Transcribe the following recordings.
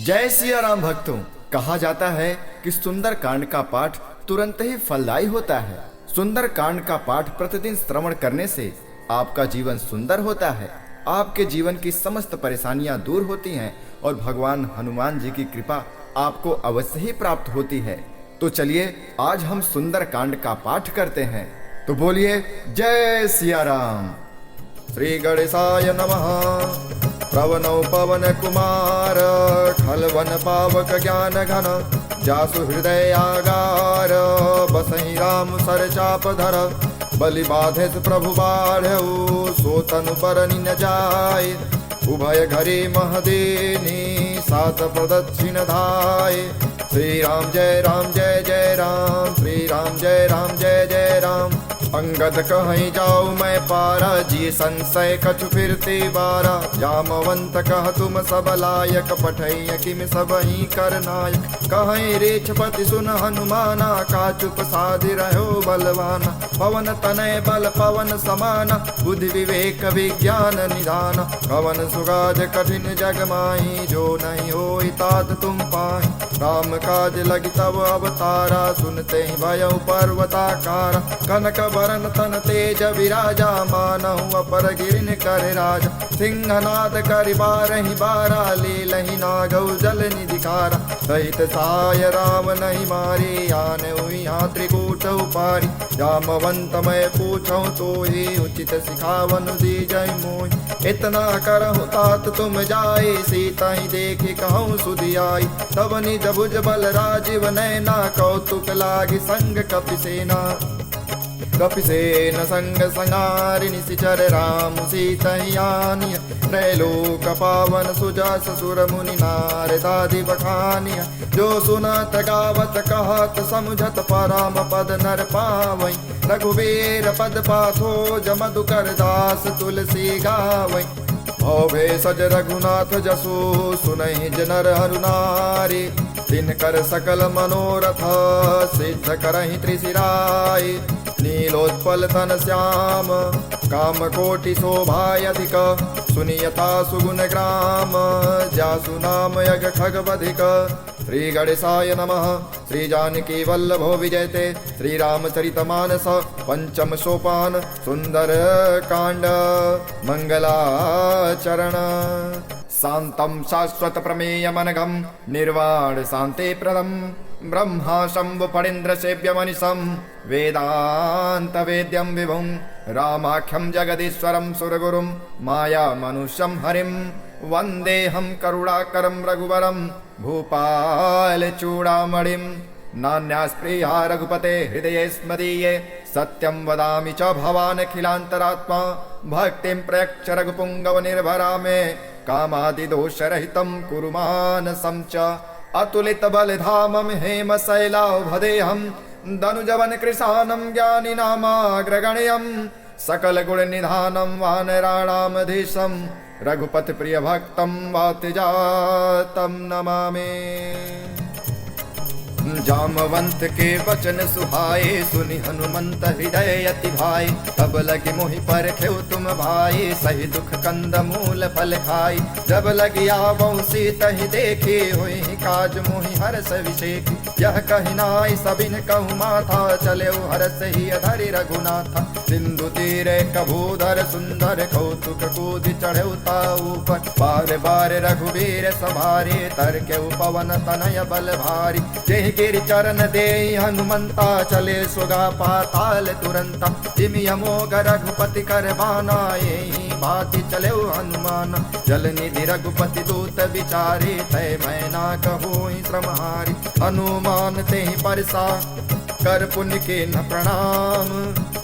जय सिया राम भक्तों। कहा जाता है कि सुंदर कांड का पाठ तुरंत ही फलदायी होता है। सुंदर कांड का पाठ प्रतिदिन श्रवण करने से आपका जीवन सुंदर होता है, आपके जीवन की समस्त परेशानियां दूर होती हैं और भगवान हनुमान जी की कृपा आपको अवश्य ही प्राप्त होती है। तो चलिए आज हम सुंदर कांड का पाठ करते हैं। तो बोलिए जय सिया राम। श्री गणेशाय नमः। प्रवनौ पवन कुमार खलवन पावक ज्ञान घन जासु हृदय आगार बसहि राम सर चाप धर बलि बाधित प्रभु बाढ़ऊ सो तनु बरनि न जाय उभय घरे महदेनी सात प्रदक्षिण धाय। श्री राम जय जय राम, श्री राम जय जय राम। अंगद कहीं जाऊँ मैं पारा जी संशय कछु फिरते बारा जामवंत कह तुम सब लायक पठैय किम सब ही कर नायक कहीं रेछपति सुन हनुमाना का चुप साधि रहो बलवाना पवन तनय बल पवन समाना बुद्धि विवेक विज्ञान निधान कवन सुगाज कठिन जग माही जो नहीं हो तात तुम पाहि राम काज लगी तब अवतारा सुनते ही भयउ पर्वताकारा कनक वरन तन तेज विराजा मानहु अपर गिरिन कर राजा सिंहनाद करि बारहि बारा लीलहि नागौ जल निधिकारा सहित साय राम नहीं मारे आने यहाँ त्रिकूट उपारी जामवंत मैं पूछऊँ तो ही उचित सिखावन दी जय मोहि इतना करहु तात तुम जाए सीता ही देखी कहूँ सुधि आई तब निज भुज बल राजीव नैना कौतुक लागी संग कपिसेना कपिसेन संग संगारिणि सिचर राम सीतयानिय त्रैलोक पावन सुजस सुर मुनि नारदादि बखानिय जो सुनत गावत कहत समुझत पराम पद नर पावै रघुवीर पद पाथो मधुकर दास तुलसी गावै भवे सज रघुनाथ जसु सुनहि जनर हरुनारी तिनकर सकल मनोरथ सिद्ध करहि त्रिशिराय नीलोत्पल तन श्याम काम कोटि शोभायधिक सुनियता सुगुण ग्राम जासु नाम यज्ञ खगवधिक। श्री गणेशाय नमः। श्री जानकी वल्लभो विजयते श्री रामचरितमानस पंचम सोपान सुंदर कांड मंगलाचरण। शांतं शाश्वत प्रमेय मनघम निर्वाण शांति प्रदम ब्रह्मा शंभु फणीन्द्र सेव्य मनिषं वेदांत वेद्यं विभुं रामाख्यं जगदीश्वरं सुरगुरुं माया मनुष्यं हरिं वन्देऽहं करुणाकरं रघुवरं भूपाल चूड़ामणिं नान्यास्पृहा रघुपते हृदये स्मदीये सत्यं वदामि च भवानखिलान्तरात्मा भक्तिं प्रयच्छ रघुपुङ्गव निर्भरा मे कामादिदोषरहितं कुरु मानसं च अतुलित बलधामं हेम शैलाभदेहं दनुजवन कृशानं ज्ञानिनामाग्रगण्यं सकल गुण निधानं वानराणामधीशं रघुपति प्रिय भक्तं वातजातं नमामि। जामवंत के वचन सुहाए सुनि हनुमंत हृदय अति भाई तब लगी मोहि परखेउ तुम भाई सही दुख कंद मूल फल खाई जब लगी आवहु सीत ही देखी हुई काज मोहि हरस विषेखी यह कहि नाई सबिन कहु माथा चलेउ हरस ही अधरि रघुनाथा सिंधु तीरे कभूधर सुंदर कौतुक कूदि चढ़ेउ ताऊ पर बार बार रघुवीर सभारे तरकेउ पवन तनय बल भारी जेहि गिरि चरण दे हनुमंता चले सुगा पाताल तुरंता जिमि अमोघ रघुपति कर बाना यही भांति चले हनुमान जल निधि रघुपति दूत विचारे तय मैना कहोहि श्रमहारी हनुमान तेहि परसा कर पुण्य के न प्रणाम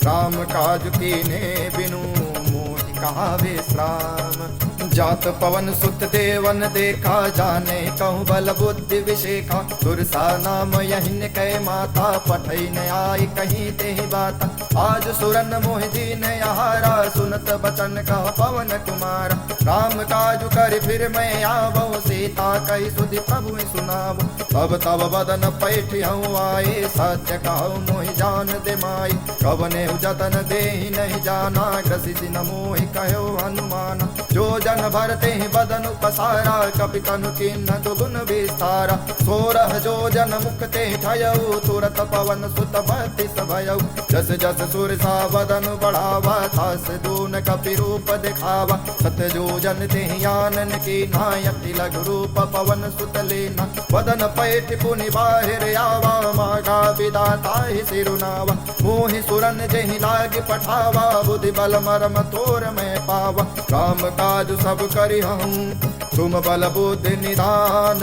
राम काज कीने बिनु मोहि कहा विश्राम जात पवन सुत देवन देखा जाने कहूँ बल बुद्धि विशेखा सुरसा नाम यहिन कै माता पठई न आई कहीं ते बाता आज सुरन मोहि दीन आहारा सुनत बचन कह पवन कुमार राम काजु कर फिर मैं आवो सीता कही सुधि प्रभु सुनावो अब तब बदन पैठियऊ आए, सत्य कहूँ मोहि जान दे माई। कवने जतन दे नहीं जाना, ग्रसित न मोहि कहो हनुमान। जो जन भरते बदन पसारा, कपि तनु किन्न दुगुन विस्तारा। 16 जो जन मुक्ते ठयऊ, तुरत पवन सुत बत्तीस भयऊ। जस जस सुर सा बदन बढ़ावा, थास दून कपि रूप दिखावा। सत जो जन ते आनन की नायति लघु रूप पवन सुत लेना। बदन पैठ पुनि बाहिर आवा, मागा विदाता ही सिरुनावा। मोहि सुरन जेहि लाग पठावा, बुद्धि बल मरम तोर में पावा। काम काज सब करी हूँ, तुम बल बुद्धि निदान।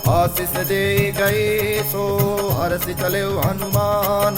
आशीष दे गए सो हर्षि चले हनुमान।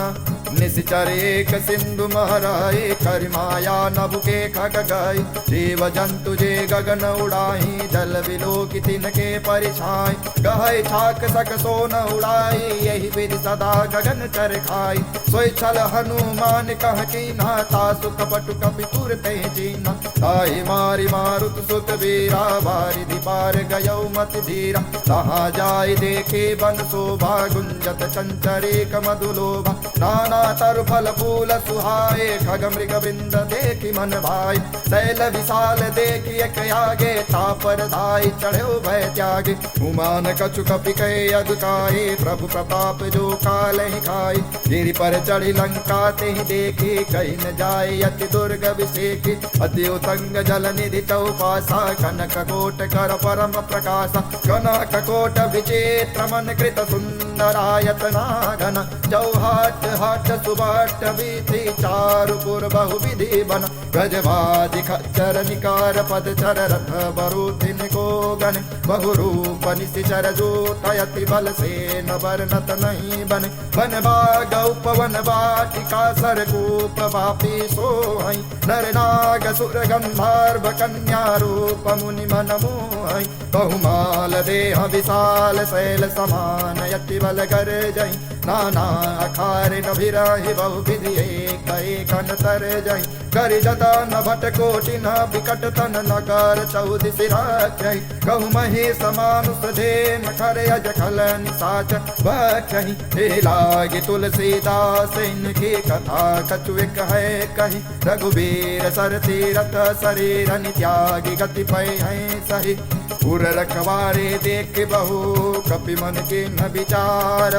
निश्चर एक सिंधु महराए, कर माया नभ के खग गए। जीव जंतु जे गगन उड़ाई, जल विलोक तिनके परिछाई। गहै छाक सक सोन उड़ाई, यही विधि सदा गगन चर खाई। सोई छल हनुमान कह कीन्हा, तासु कपटु कपि तुरते जीना। ताहि मारि मारुत सुत वीरा, बारिधि पार गयौ मति धीरा। तहाँ जाय देखे बन शोभा, गुंजत चंचरेक मधुलोभा। नाना तरु फल फूल सुहाए, खग मृग वृंद देखी मन भाई। शैल विशाल देखी एक आगे, तापर धाई चढ़ो भय त्यागे। उमान कछु कपि कहे अधुकाए, प्रभु प्रताप जो काल ही खाए। गिरि पर चढ़ी लंका ते ही देखी, कहीं न जाए अति दुर्ग विषेकी। अति उतंग जल निधि चौपासा, कनक कोट कर परम प्रकाशा। कनक कोट विचित्र मन कृत सुंदरायतना घन। चौहाट हाट सुबाट वीथि, चारुपुर बहु विधि बन। गजबादि खच्चर निकार पद चर, रथ बरूथिन को गन। बहु रूप निशिचर जोतयति, बल से न बरनत नहीं बन। वन बाग उपवन वाटिका, सरकूप वापी सोहै। नर नाग सुर गंधर्व कन्या, रूप मुनि मन मोहै। बहुमाल देह विशाल, शैल समान यति बल कर जै। नाना अखार नभिराहि, बहु विधि एक एक तर जै। करि जतन भट कोटि न विकट तन, नगर 14 राखै। कहु महेश मानुष धेन, खर अज खल निसाच बखै। हे लागे तुलसीदास, इनकी कथा कछु एक है कही। रघुबीर सर तीरथ शरीर, त्यागी गति पै है सही। पुर रखवारे देख बहु, कपि मन के न विचार।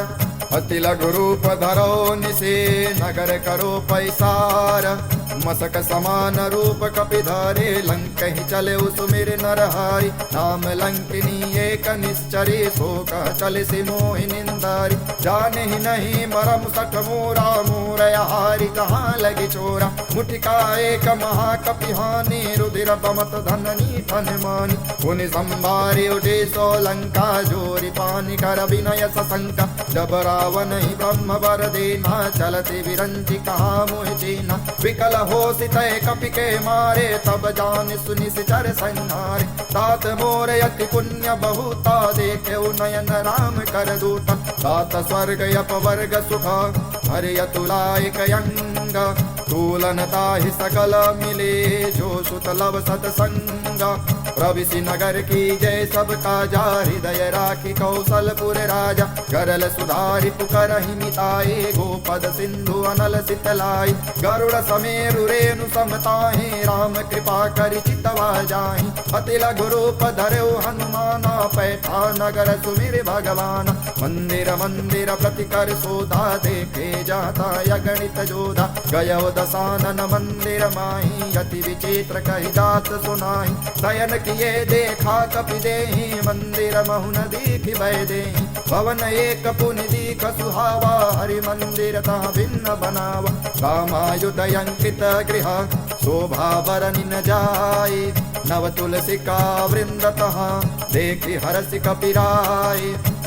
अति लघु रूप धरो निसे, नगर करो पैसार। मसक समान रूप कपि धरे, लंक ही चले सुमिर नरहारी। नाम लंकिनी एक निश्चरी, सो कह चले सि मोहि निंदारी। जाने ही नहीं मरम सठ मोरा, मोरहारी कहाँ लगी चोरा। मुठिका एक महाकपि हानि, रुधिर बमत धननी ठन मानी। पुनि संभारी उठे सो लंका, जोरी पानी कर विनय सशंका। जब रावण ही ब्रह्म वर देना, चलते विरंची कहाँ मोहि चीना। विकल हो सितय कपि के मारे, तब जान सुनि सिचर संहारे। तात मोर अति पुण्य बहुता, देखे नयन राम कर दूता। तात स्वर्ग अपवर्ग सुख, हरि अतुलाय कयंग। तूलन ताहि सकल मिले, जो सुत लव सतसंगा। प्रविशि नगर की जय सब काजा, हृदय राखी कौशलपुर राजा। गरल सुधारि पुकरहि मिताए, गोपद सिंधु अनल सितलाई। गरुड़ समेरु रेणु समताहि, राम कृपा करि चितवा जाहि। अति लघु रूप धरौ हनुमाना, पैठा नगर सुमिर भगवान। मंदिर मंदिर प्रति कर सोधा, देखे जाता अगणित जोधा। गयो दसानन मंदिर माही, अति विचित्र कहि जात सुनाहि। शयन किए देखा कपि देहि, मंदिर महु न दीखि भय देहि। भवन एक पुनि दीख सुहावा, हरि मंदिर तह भिन्न बनावा। रामायुध अंकित गृह, शोभा बरनि न जाय। नव तुलसी का वृंद तहाँ, देखि हरसि कपिराय।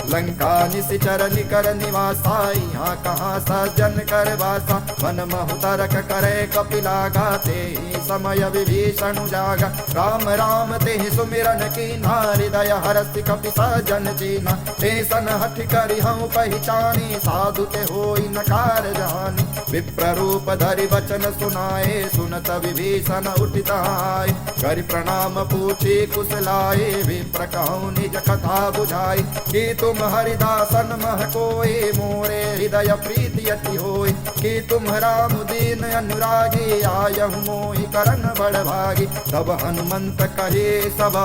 लंका निशिचर निकर निवासा, यहाँ कहाँ सज्जन कर वासा। मन महु तरक करे कपिला, गाते समय विभीषण जागा। राम राम ते सुमिरन कीन्हा, हृदय हरसि कपि सज्जन चीन्हा। ते सन हठि करि हूँ पहचानी, साधु ते होई नकार जानी। विप्र रूप धरि वचन सुनाए, सुनत विभीषण उठित आए। करि प्रणाम पूछी कुशलाए, विप्र कहूँ निज कथा बुझाई। की तुम हरिदासन मह कोई, मोरे हृदय प्रीति अति होई। कि तुम राम दीन अनुरागी, आयहु मोहि करन बड़ भागी। तब हनुमंत कहे सब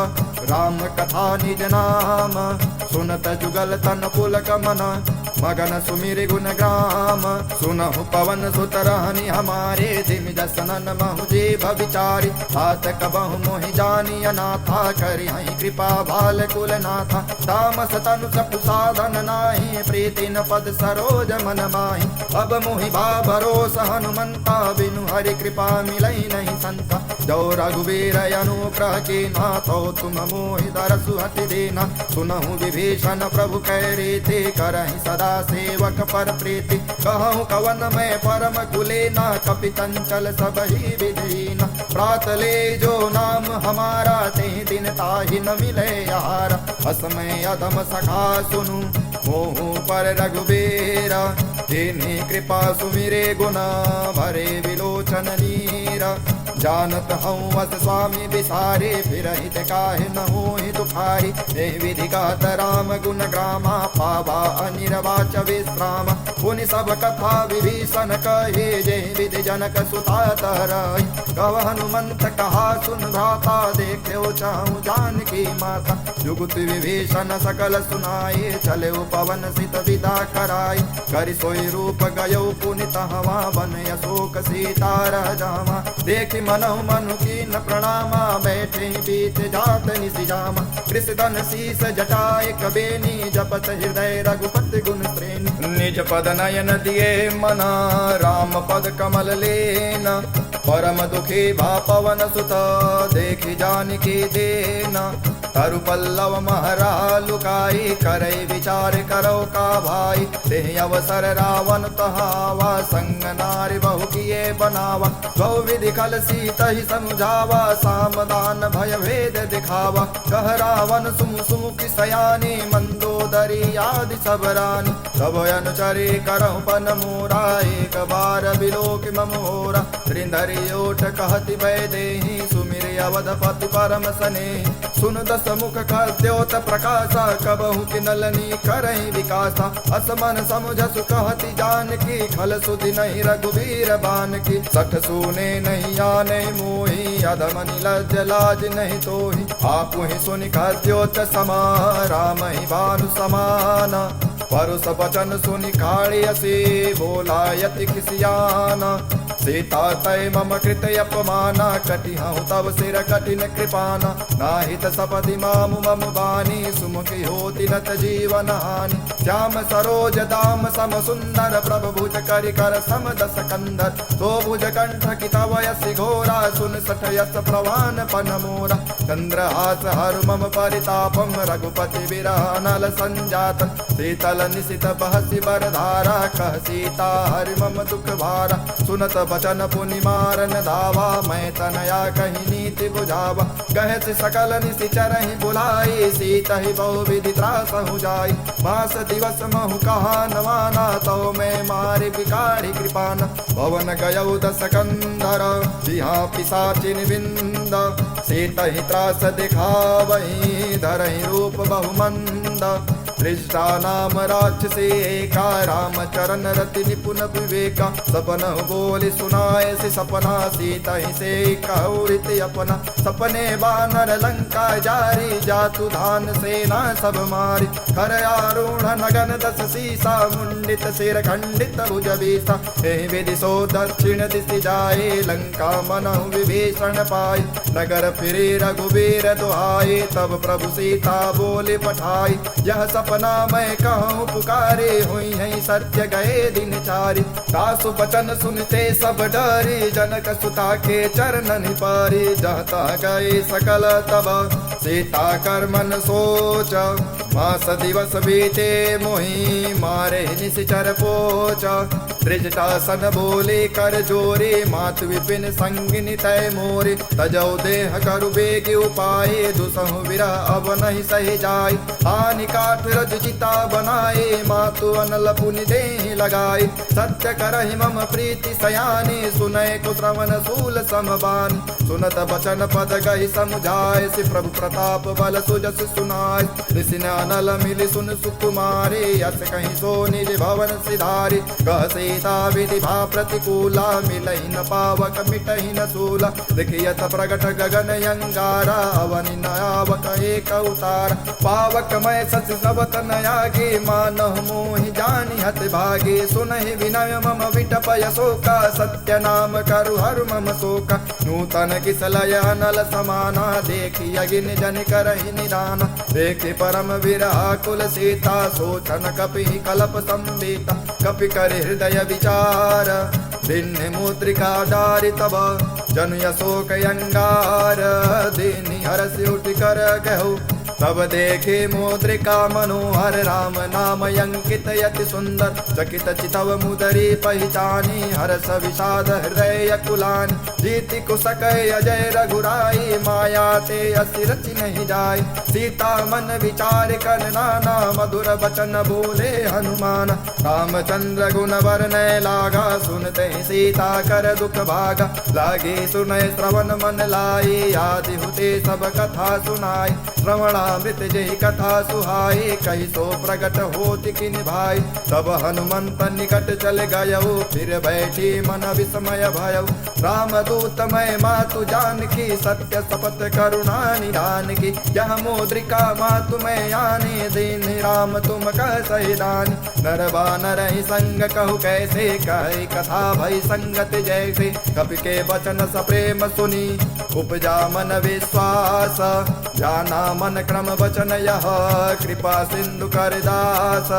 राम कथा निज नाम, सुनत जुगल तन पुलक मन, मगन सुमिर गुण ग्राम। सुनहु पवन सुत रहनि हमारे, जिम जसनन महु जीव विचारी। तात कबहु मोहि जानी अनाथा, करि हहि कृपा भाल कुल नाथा। तामस तनु चपु साधन नाही, प्रीति न पद सरोज मन माहि। अब मोहि भा भरोस हनुमंता, बिनु हरि कृपा मिलई नहीं संता। जो रघुवीर अनुग्रह कीन्हा, तो तुम मोहि दरसु हटि दीन्हा। सुनहु विभीषण प्रभु कै रीति, करहि सदा सेवक पर प्रीति। कहूँ कवन में परम कुलीना, कपि चंचल सब ही विधीना। प्रात ले जो नाम हमारा, ते दिन ताहि न मिले यारा। असमय अधम सखा सुनु, मोहु पर रघुबीरा। तिन्हि कृपा सुमिरे गुना, भरे विलोचन नीरा। जानत हूँ अस स्वामी बिसारे, फिरहित काहे न होहि दुखारी। एहि विधि कहत राम गुण ग्रामा, पावा अनिर्वाच विश्राम। पुनि सब कथा विभीषण कहे, जेहि विधि जनक सुता तरहि। कव हनुमंत कहा सुन भ्राता, देख्यो चाहूँ जानकी माता। जुगुत विभीषण सकल सुनाए, चले पवन सित विदा कराई। करि सोई रूप गयो पुनित हवा, बन अशोक सीता रह जावा। देखि मनहु मनु कीन प्रणामा, बैठे बीच जात निसिजामा। कृषदन शीस जटाए कबेनी, जपत हृदय रघुपति गुण श्रेणी। निज पद नयन दिए मना, राम पद कमल लेना। परम दुखी भा पवन सुत, देखि जानकी देना। तरु पल्लव महरा लुकाई, करई विचार करो का भाई। देह अवसर रावण तहावा, संग नारी बहु किए बनावा। गौ विधि खल सीता ही समझावा, सामदान भय भेद दिखावा। कह रावण सुम सुमुखी सयानी, मंदोदरी आदि सब रानी। तब अनुचरी करहु पन मोरा, एक बार बिलोक मम होरा। त्रिंधरी ओठ कहति भय देहि, सुमिर अवधपति परम स्नेहि। सुन दस मुख कर द्योत प्रकाशा, कबहु किनलनी करहि विकासा। असमन समुझसु कहति जानकी, खल सुधि नहीं रघुवीर बान की। सठ सुने नहीं आने मोहि, अधम निलज्ज लाज नहीं तोहि। आपु ही सुनि द्योत समा, राम ही भानु समाना। परुष बचन सुनि काढ़ियसि, बोला यति खिसियाना। सीता तय मम कृत अपमाना, कटिहऊँ तब सिर कठिन कृपाना। नाहित सपदि मामु मम बानी, सुमुखी होति नत जीवन हानि। श्याम सरोज दाम सम सुंदर, प्रभु भुज करि कर सम दस कंदर। तो भुज कंठ की तव यसि घोरा, सुन सठ यस प्रवान पन मोरा। चंद्रहास हरु मम परितापम, रघुपति विरह नल संजातन। शीतल निशित बहसि बरधारा, कह सीता हरि मम दुख भारा। सुनत बचन पुनि मारन धावा, मैं तनया कही नीति बुझावा। कहत सकल निशिचरहि बुलाई, सीता ही बहु विधि त्रासहु जाई। मास दिवस महु कहा न माना, तो मैं मारि बिगाड़ी कृपाना। भवन गयौ दस कंधर, बिहा पिशाचिन विंद। सीता ही त्रास दिखावहि, धरहि रूप बहुमंद। दृष्टा नाम राक्षसी एका, राम चरण रति निपुण विवेका। सपन बोली सुनाए से सपना, सीता ही से कहूरित अपना। सपने बानर लंका जारी, जातु धान सेना सब मारी। खर आरूढ़ नगन दस सीसा, मुंडित सिर खंडित भुज बीसा। एहि विधि सो दक्षिण दिशि जाए, लंका मनहु विभीषण पाई। नगर फिरे रघुवीर दुहाई, तब प्रभु सीता बोली पठाई। यह सपना मैं कहूँ पुकारे, हुई है सत्य गए दिन चारि। दासु बचन सुनते सब डरी, जनक सुता के चरणन पारी। जहता गए सकल तब सीता कर मन सोच, मास दिवस बीते मोहि मारे निशिचर पोच। त्रिजटासन बोले कर जोरे, मातु विपिन संगिनी तय मोरे। तजौ देह करु बेग उपाय, दुसहु विरह अब नहीं सहे जाय। हानि काठ रज चिता बनाए, मातु अनल पुनि देहि लगाए। सत्य करहि मम प्रीति सयानी, सुनय को श्रवण सूल समबान। सुनत बचन पद गहि समुझाय, सि प्रभु प्रताप बल सुजस सुनाय। ऋषि न अनल मिलि सुन सुकुमारे, यस कहीं सो निज भवन सिधारे। कह सीता विधि भा प्रतिकूला, मिलहि न पावक मिटहि न सूला। देखियत प्रगट गगन अंगारा, अवनि न आवक एक अवतार। पावक मैं सच सब तन आगे, मानह मोहि जानि हत भागे। सुनहि विनय मम विटपय शोका, सत्य नाम करु हरु मम शोका। नूतन किसलय अनल समाना, देखि अगिन जन करहि निदाना। देखि परम विरह कुल सीता, सोचन कपि कलप संवेता। कपि कर हृदय विचार, भिन्न मुद्रिका डारि तब। जनु यशोक अंगार, दीनि हरसि उठ कर कहु। तब देखे मुद्रिका मनोहर, राम नाम अंकित यति सुंदर। चकित चितव मुदरी पहचानी, हर्ष विषाद हृदय कुलानी। जीति कुसकय अजय रघुराई, माया ते असि रचि नहीं जाय। सीता मन विचार कर नाना, मधुर बचन बोले हनुमान। रामचंद्र गुण वर्णय लागा, सुनते सीता कर दुख भागा। लागे सुनय श्रवण मन लाई, आदि हुते सब कथा सुनाई। श्रवणामृत जहि कथा सुहाई, कहि सो प्रगट होति किनि भाई। तब हनुमंत निकट चल गयो, फिर बैठी मन विस्मय भयो। राम दूत मैं मातु जानकी, सत्य शपथ करुणा निधान की। यह मुद्रिका मातु मैं आने, दीन राम तुम कह सही दानी। नर बानर ही संग कहु कैसे, कहे कथा भई संगत जैसे। कपि के वचन सप्रेम सुनी, उपजा मन विश्वास। जाना मन क्रम वचन यह, कृपा सिंधु कर दास।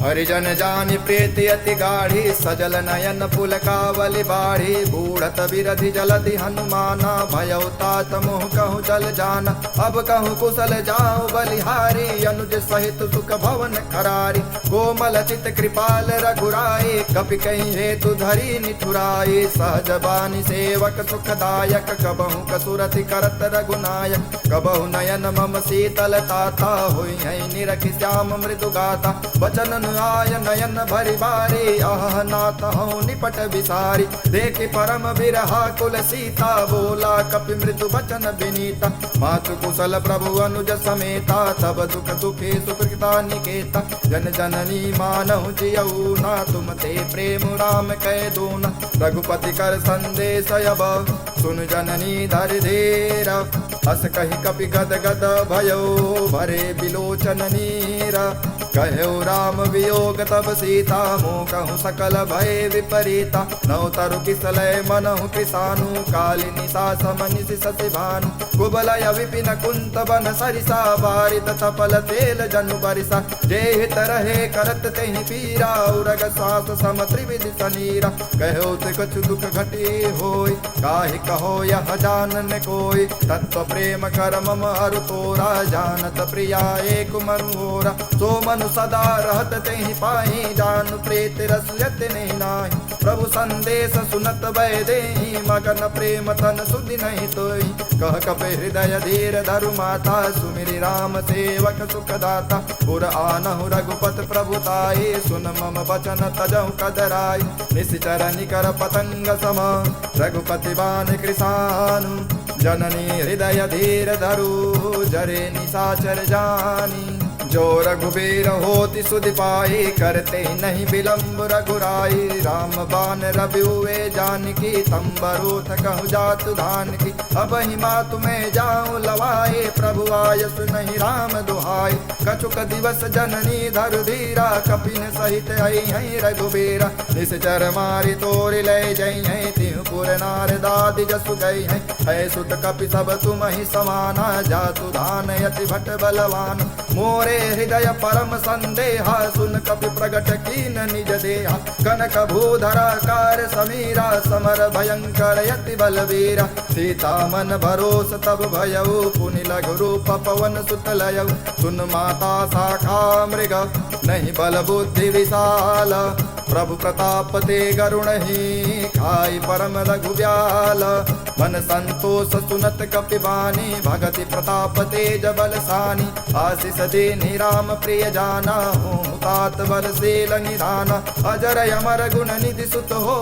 हरिजन जानि प्रीति अति गाढ़ी, सजल नयन पुलकावली बाढ़ी। बूढ़त बिरधि जलधि हनुमाना, भयउ तात मोह कहु जल जाना। अब कहु कुशल जाओ बलिहारी, अनुज सहित सुख भवन खरारी। कोमल चित कृपाल रघुराई, कपि कहीं हेतु धरी निठुराई। सहज बानी सेवक सुखदायक, कबहु कसुरति करत रघुनायक। कबहु नयन मम शीतल ताता, होई है निरखि श्याम मृदु गाता। बचन आय नयन भरि बारी, आह नाथ हूँ निपट विसारी। देखि परम विरहा कुल सीता, बोला कपि मृदु बचन विनीता। मातु कुशल प्रभु अनुज समेता, तब दुख दुखे सुकृता निकेता। जन जननी मानहु जियऊ ना, तुम ते प्रेम राम कह दूना। रघुपति कर संदेश अब, सुन जननी धरि धीर। हस कहि कपि गद गद भयो, भरे बिलोचन नीरा। कहो राम वियोग तब सीता, मोह कहूँ सकल भय विपरीता। नौ तरु किसलय मनहु कृसानु, कालिनी सा समनिसि शशि भानु। कुबलय विपिन कुंत बन सरिसा, बारित चपल तेल जनु बरिसा। जे हित रहे करत तेहि पीरा, उरग सास सम त्रिविधि सनीरा। कहो ते कछु दुख घटी होय, काहि कहो यह जानन कोय। तत्व प्रेम कर मम अरु तोरा, जानत प्रिया एक मनुहोरा। सो मनु सदा रहत तेहि पाहि, जानु प्रीत रस यत नहीं नाहि। प्रभु संदेश सुनत भय देहि, मगन प्रेम तन सुधि नहीं तोहि। कह कपि हृदय धीर धरु माता, सुमिरि राम सेवक सुखदाता। पुर आनहु रघुपत प्रभुताई, सुन मम वचन तजहु कदराई। निश्चर निकर पतंग सम, रघुपति बान कृसानु। जननी हृदय धीर धरु, जरे निशाचर जानी। जो रघुबीर होति सुधि पाई, करते नहीं विलंब रघुराई। राम बान रवि हुए जानकी, तंबरूथ कहु जातु धान की। अब ही मातु में जाऊं लवाए, प्रभु आय सुनहि राम दुहाई। कछुक दिवस जननी धरु धीरा, कपिन सहित आई है रघुबीरा। निश्चर मारि तोरि लय जई है, तिहु पुर नारदादि जसु गई है। है सुत कपि सब तुम ही समाना, जातु धान यति भट बलवान। मोरे हृदय परम संदेहा, सुन कपि प्रगट कीन निज देहा। कनक भूधरा कार समीरा, समर भयंकर यति बलवीरा। सीता मन भरोस तब भयऊ, पुनि लघु रूप पवन सुत लयऊ। सुन माता शाखा मृग, नहीं बल बुद्धि विशाल। प्रभु प्रताप ते गरुण ही खाई परम रघुव्याल मन संतोष सुनत कपिवानी भगति प्रताप तेज बलसानी आशीष देनि राम प्रिय जाना हूँ तात बल सेल निधाना अजर अमर गुण निधि सुत हो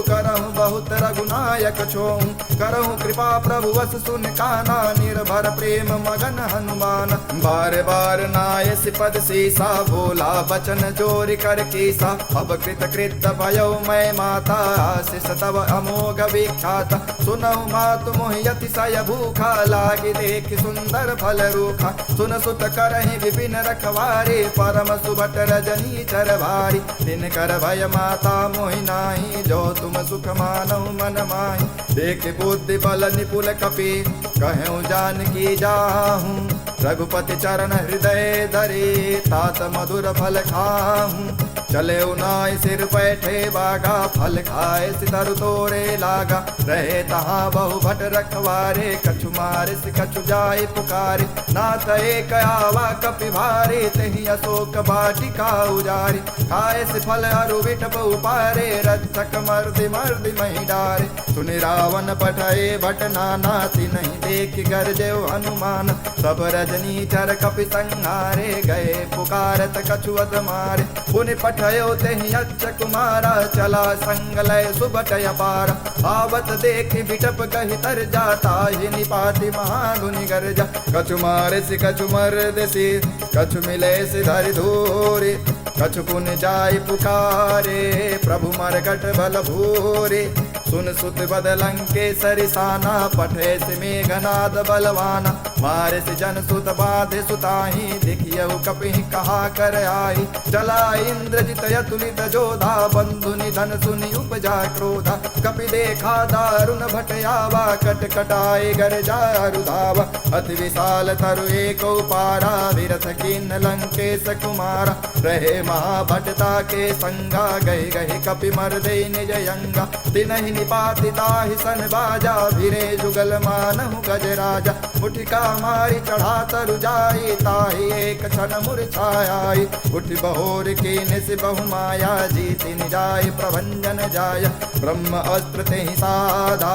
करहु बहुत रघुनायक छोहु करहु कृपा प्रभु वस सुन काना निर्भर प्रेम मगन हनुमान बार बार नाय सिपद सीसा बोला बचन जोर कर कीसा अब कृत कृत भयो मैं माता आशीष तब अमोघ विख्यात सुनहु मातु मोहि अतिशय भूखा लागी देख सुंदर फल रूखा सुन सुत करहि विपिन रखवारे परम सुभट रजनी चर भारी दिन कर भय माता मोहि नाही जो तुम सुख मानहु मन माहि देख बुद्धि बल निपुल कपि कहूँ जानकी जाहूँ रघुपति चरण हृदय धरे तात मधुर फल खाहूँ चले उनाय सिर बैठे बागा फल खाए सितर तोरे लागा रहे तहाँ बहु भट रखवारे कछु मारे से कछु जाए पुकारे नाथ एक आवा कपि भारे तही अशोक बाटिका उजारी खाए से फल अरु विटप उपारे रक्षक मर्दि मर्दि मही डारे सुनि रावण पठाए भट नाना तिन्हि देख गरजे हनुमान सब रजनी चर कपि संहारे गए पुकारत कछु अध मारे पुनि पठयो तेहि अच्छ कुमारा चला संगलय सुबट अपार आवत देखि बिटप कहि तर जाता ही निपाति महागुनि गर्जा कछु मारे से कछु मर्द से कछु मिले से धरि धूरे कछु पुन जाय पुकारे प्रभु मरकट बल भूरे सुन सुत बदलंके सरिसाना पठे से मेघनाद बलवाना मारे से जन सुत बाधे सुताही देखियहु कपि कहा कर आई चला इंद्रजित यतुलित जोधा बंधु निधन सुनि उपजा क्रोधा कपि देखा दारुण भटयावा कट कटाए गर्जा रुधावा अति विशाल तरु एक पारा विरथ किन्न लंकेश कुमारा रहे महाभटता के संगा गहे गहे कपि मर्दे निज यंगा तिनहि निपातिता ही सन बाजा भिरे जुगल मानहु गजराजा मुठिका मारी चढ़ा तरु जाई ताहि एक क्षण मूर्छाई उठ बहोर के निस बहु माया जीति निजाय प्रभंजन जाय ब्रह्म अस्त्र ते साधा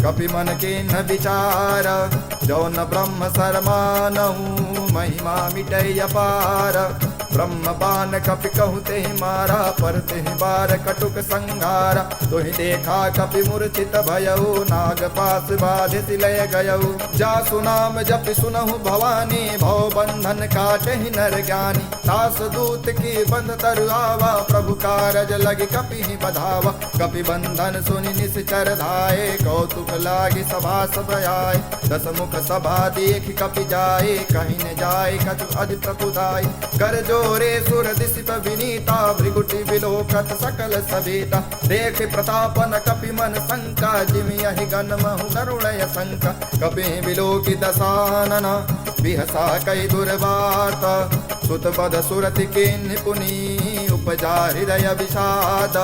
कपि मन के न विचार जो न ब्रह्म सरमानहु महिमा मिटय अपार ब्रह्म बान कपि कहु तेहि मारा पर तेहि बार कटुक संघारा तोहि देखा कपि मूर्छित भयउ नाग पास बाधि सिलय गयउ जासु नाम जपि सुनहु भवानी भव बंधन काटहि नर ज्ञानी तास दूत की बंध तरु आवा प्रभु कारज लगी कपि बधावा कपि बंधन सुनि निश्चर धाये कौतुक लागी सभा सब आए दस मुख सभा देख कपि जाए कहीं न जाए कछु अधि प्रपुदाय कर जोरे सुर दिशिप विनीता भृगुटि विलोकत सकल सवेता देख प्रतापन कपि मन शंका जिमि यहि गण महु करुणय शंका कपि विलोकित सानन बिहसा कई दुर्वात सुत बद सुरति के निपुनी उपजा हृदय विषाद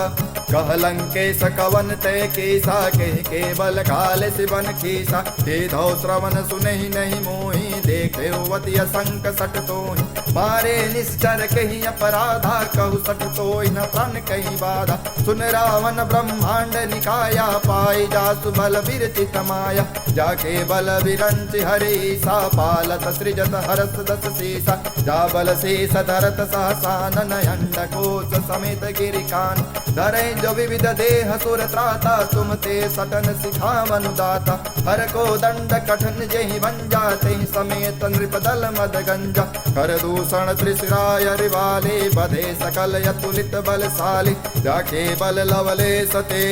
कह लंकेश कवन ते केसा कह केवल काल सिवन खीसा हे धौ श्रवण सुनहि नहीं मोहि देखे वति असंक सट तोहि मारे निश्चर कही अपराधा कहु सट तोहि न प्राण कही बाधा सुन रावण ब्रह्मांड निकाया पाई जासु बल विरचित माया जाके बल विरंच हरीसा पालत सृजत हरस दस सीसा जा बल शेष धरत सहसानन अंड कोश समेत गिरिकान धरे जो विविध देह सुर त्राता तुम ते सटन सिखा मनुदाता हर को दंड कठन जेहि भंजा तेहि समेत नृप दल मद गंजा कर दूषण त्रिशिराय रिवाले बधे सकल यतुलित बलशाली जाके बल लवले सते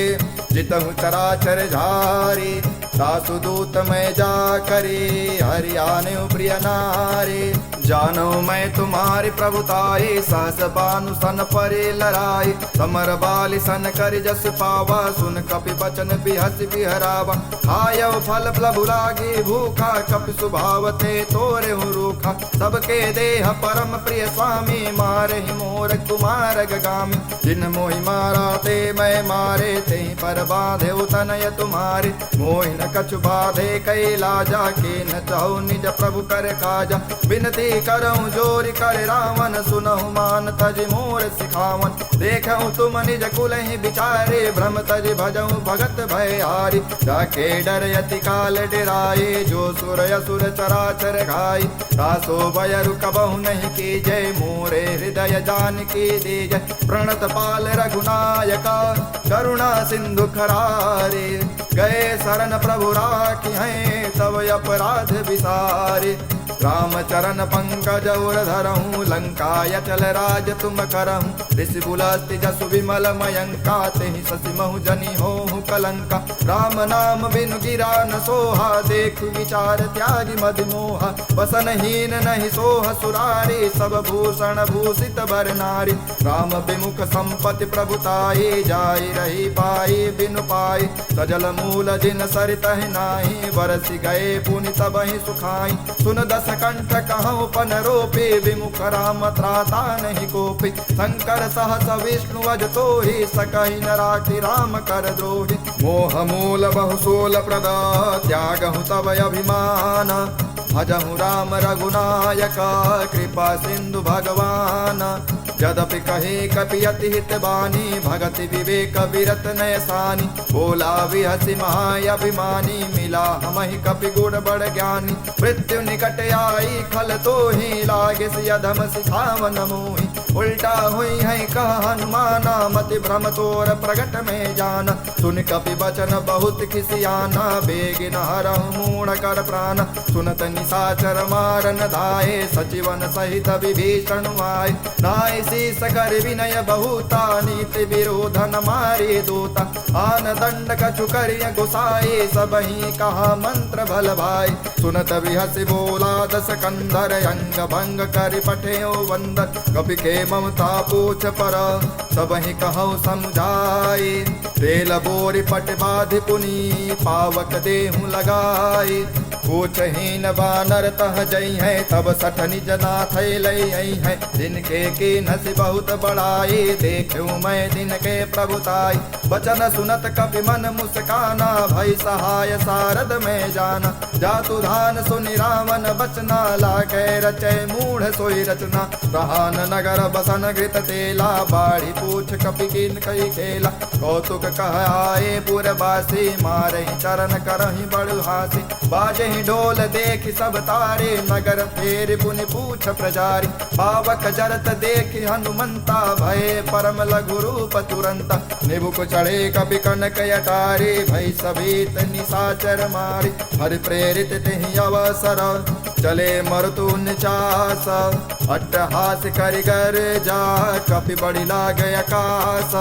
जितहु चराचर झारी सासु दूत मैं जा करे हरियाने प्रिय नारे जानो मैं तुम्हारी प्रभुताए सहस बानु सन परे लड़ाई समर बाली सन कर जस पावा सुन कपि बचन बिहस बिहरावा खायव फल प्रभु लागी भूखा कपि सुभावते तोरे हूँ रूखा सबके देह परम प्रिय स्वामी मारे ही मोर कुमार गामी जिन मोहि मारा ते मैं मारे ते पर बाधे तनय तुम्हारे मोहि न कछु बाधे कैला जाके न चाहु निज प्रभु कर काजा बिनती करऊं जोरी कर रावण, सुनहु मान तज मोर सिखावन। देखऊं तुम निज कुलहि विचारे, भ्रम तज भजऊं भगत भयहारी। जाके डर यति काल डराए, जो सुर असुर चराचर घाई। तासो भय रुकबहु नहीं की जय, मोरे हृदय जान की दीजय। प्रणत पाल रघुनायका, करुणा सिंधु खरारे। गए शरण प्रभु राखी हैं, तब अपराध विसारे। राम चरण पंकज और धरहूँ, लंका अचल राज तुम करहूँ। ऋषि बुलस्ति जसु विमल मयंका, तेहि शशि महु जनि होहु कलंका। राम नाम बिनु गिरा न सोहा, देख विचार त्यागी मधि मोहा। वसनहीन नहीं सोह सुरारी, सब भूषण भूषित बर नारी। राम विमुख संपत्ति प्रभुताई, जाई रही पाई बिनु पाई। सजल मूल जिन सरितहि नाही, बरसि गए पुनि तबहि सुखाई। सुन दस कंठ कहूँ पन रोपी, विमुख राम त्राता नहीं कोपी। शंकर सहस विष्णु अज तोहि, सकहि न राखि राम कर द्रोहि। मोह मूल बहु सोल प्रदा, त्यागहु तब अभिमान। भजहु राम रघुनायका, कृपा सिंधु भगवान। यद्यपि कहे कपि अति हित बानी, भगति विवेक विरत नयसानी। बोला विहसि महाअभिमानी, मिला हमहि कपि गुण बड़ ज्ञानी। मृत्यु निकट आई खल तोहि, लागे सिय अधम सिखावन मोहि। उल्टा हुई है कहा हनुमाना, मति भ्रम तोर प्रगट में जाना। सुन कपि बचन बहुत खिसियाना, बेगिन हरहु मूढ़ कर प्राण। सुनत निशाचर मारन धाये, सचिवन सहित विभीषण आए। नाय शीस कर विनय बहुता, नीति विरोधन मारे दूता। आन दंड कछु करिय गुसाए, सबहि कहा मंत्र भल भाई। सुनत विहसि बोला दस कंधर, अंग भंग कर पठेओ वंदन। कपि के ममता पूछ पर, सबहि कहौ समझाए। तेल बोरि पट बाधि पुनि, पावक देहु लगाए। पूछहीन बानर तह जई है, तब सठ निज नाथ लई है। जिनके की नसी बहुत बड़ाई, देखूं मैं दिन के प्रभुताई। बचन सुनत कपि मन मुस्काना, भई सहाय सारद में जाना। जातु धान सुनि रावण बचना, लागे रचे मूढ़ सोई रचना। प्रहान नगर बसन घृत तेला, बाढ़ी पूछ कपि किन कई खेला। कौतुक कह आए पुरवासी, मारे चरण करहि बड़ु हासी। बाजे ढोल देखि सब तारे, नगर फेर पुनि पूछ प्रजारी। पावक जरत देखि हनुमंता, भय परम लघु रूप तुरंता। निबुक चढ़े कपि कनक अटारी, भई सभीत निशाचर मारी। हरि प्रेरित तेहि अवसर, चले मरुतु निचास। अट्टहास करि कर जा, कपि बड़ी लागे आकाश।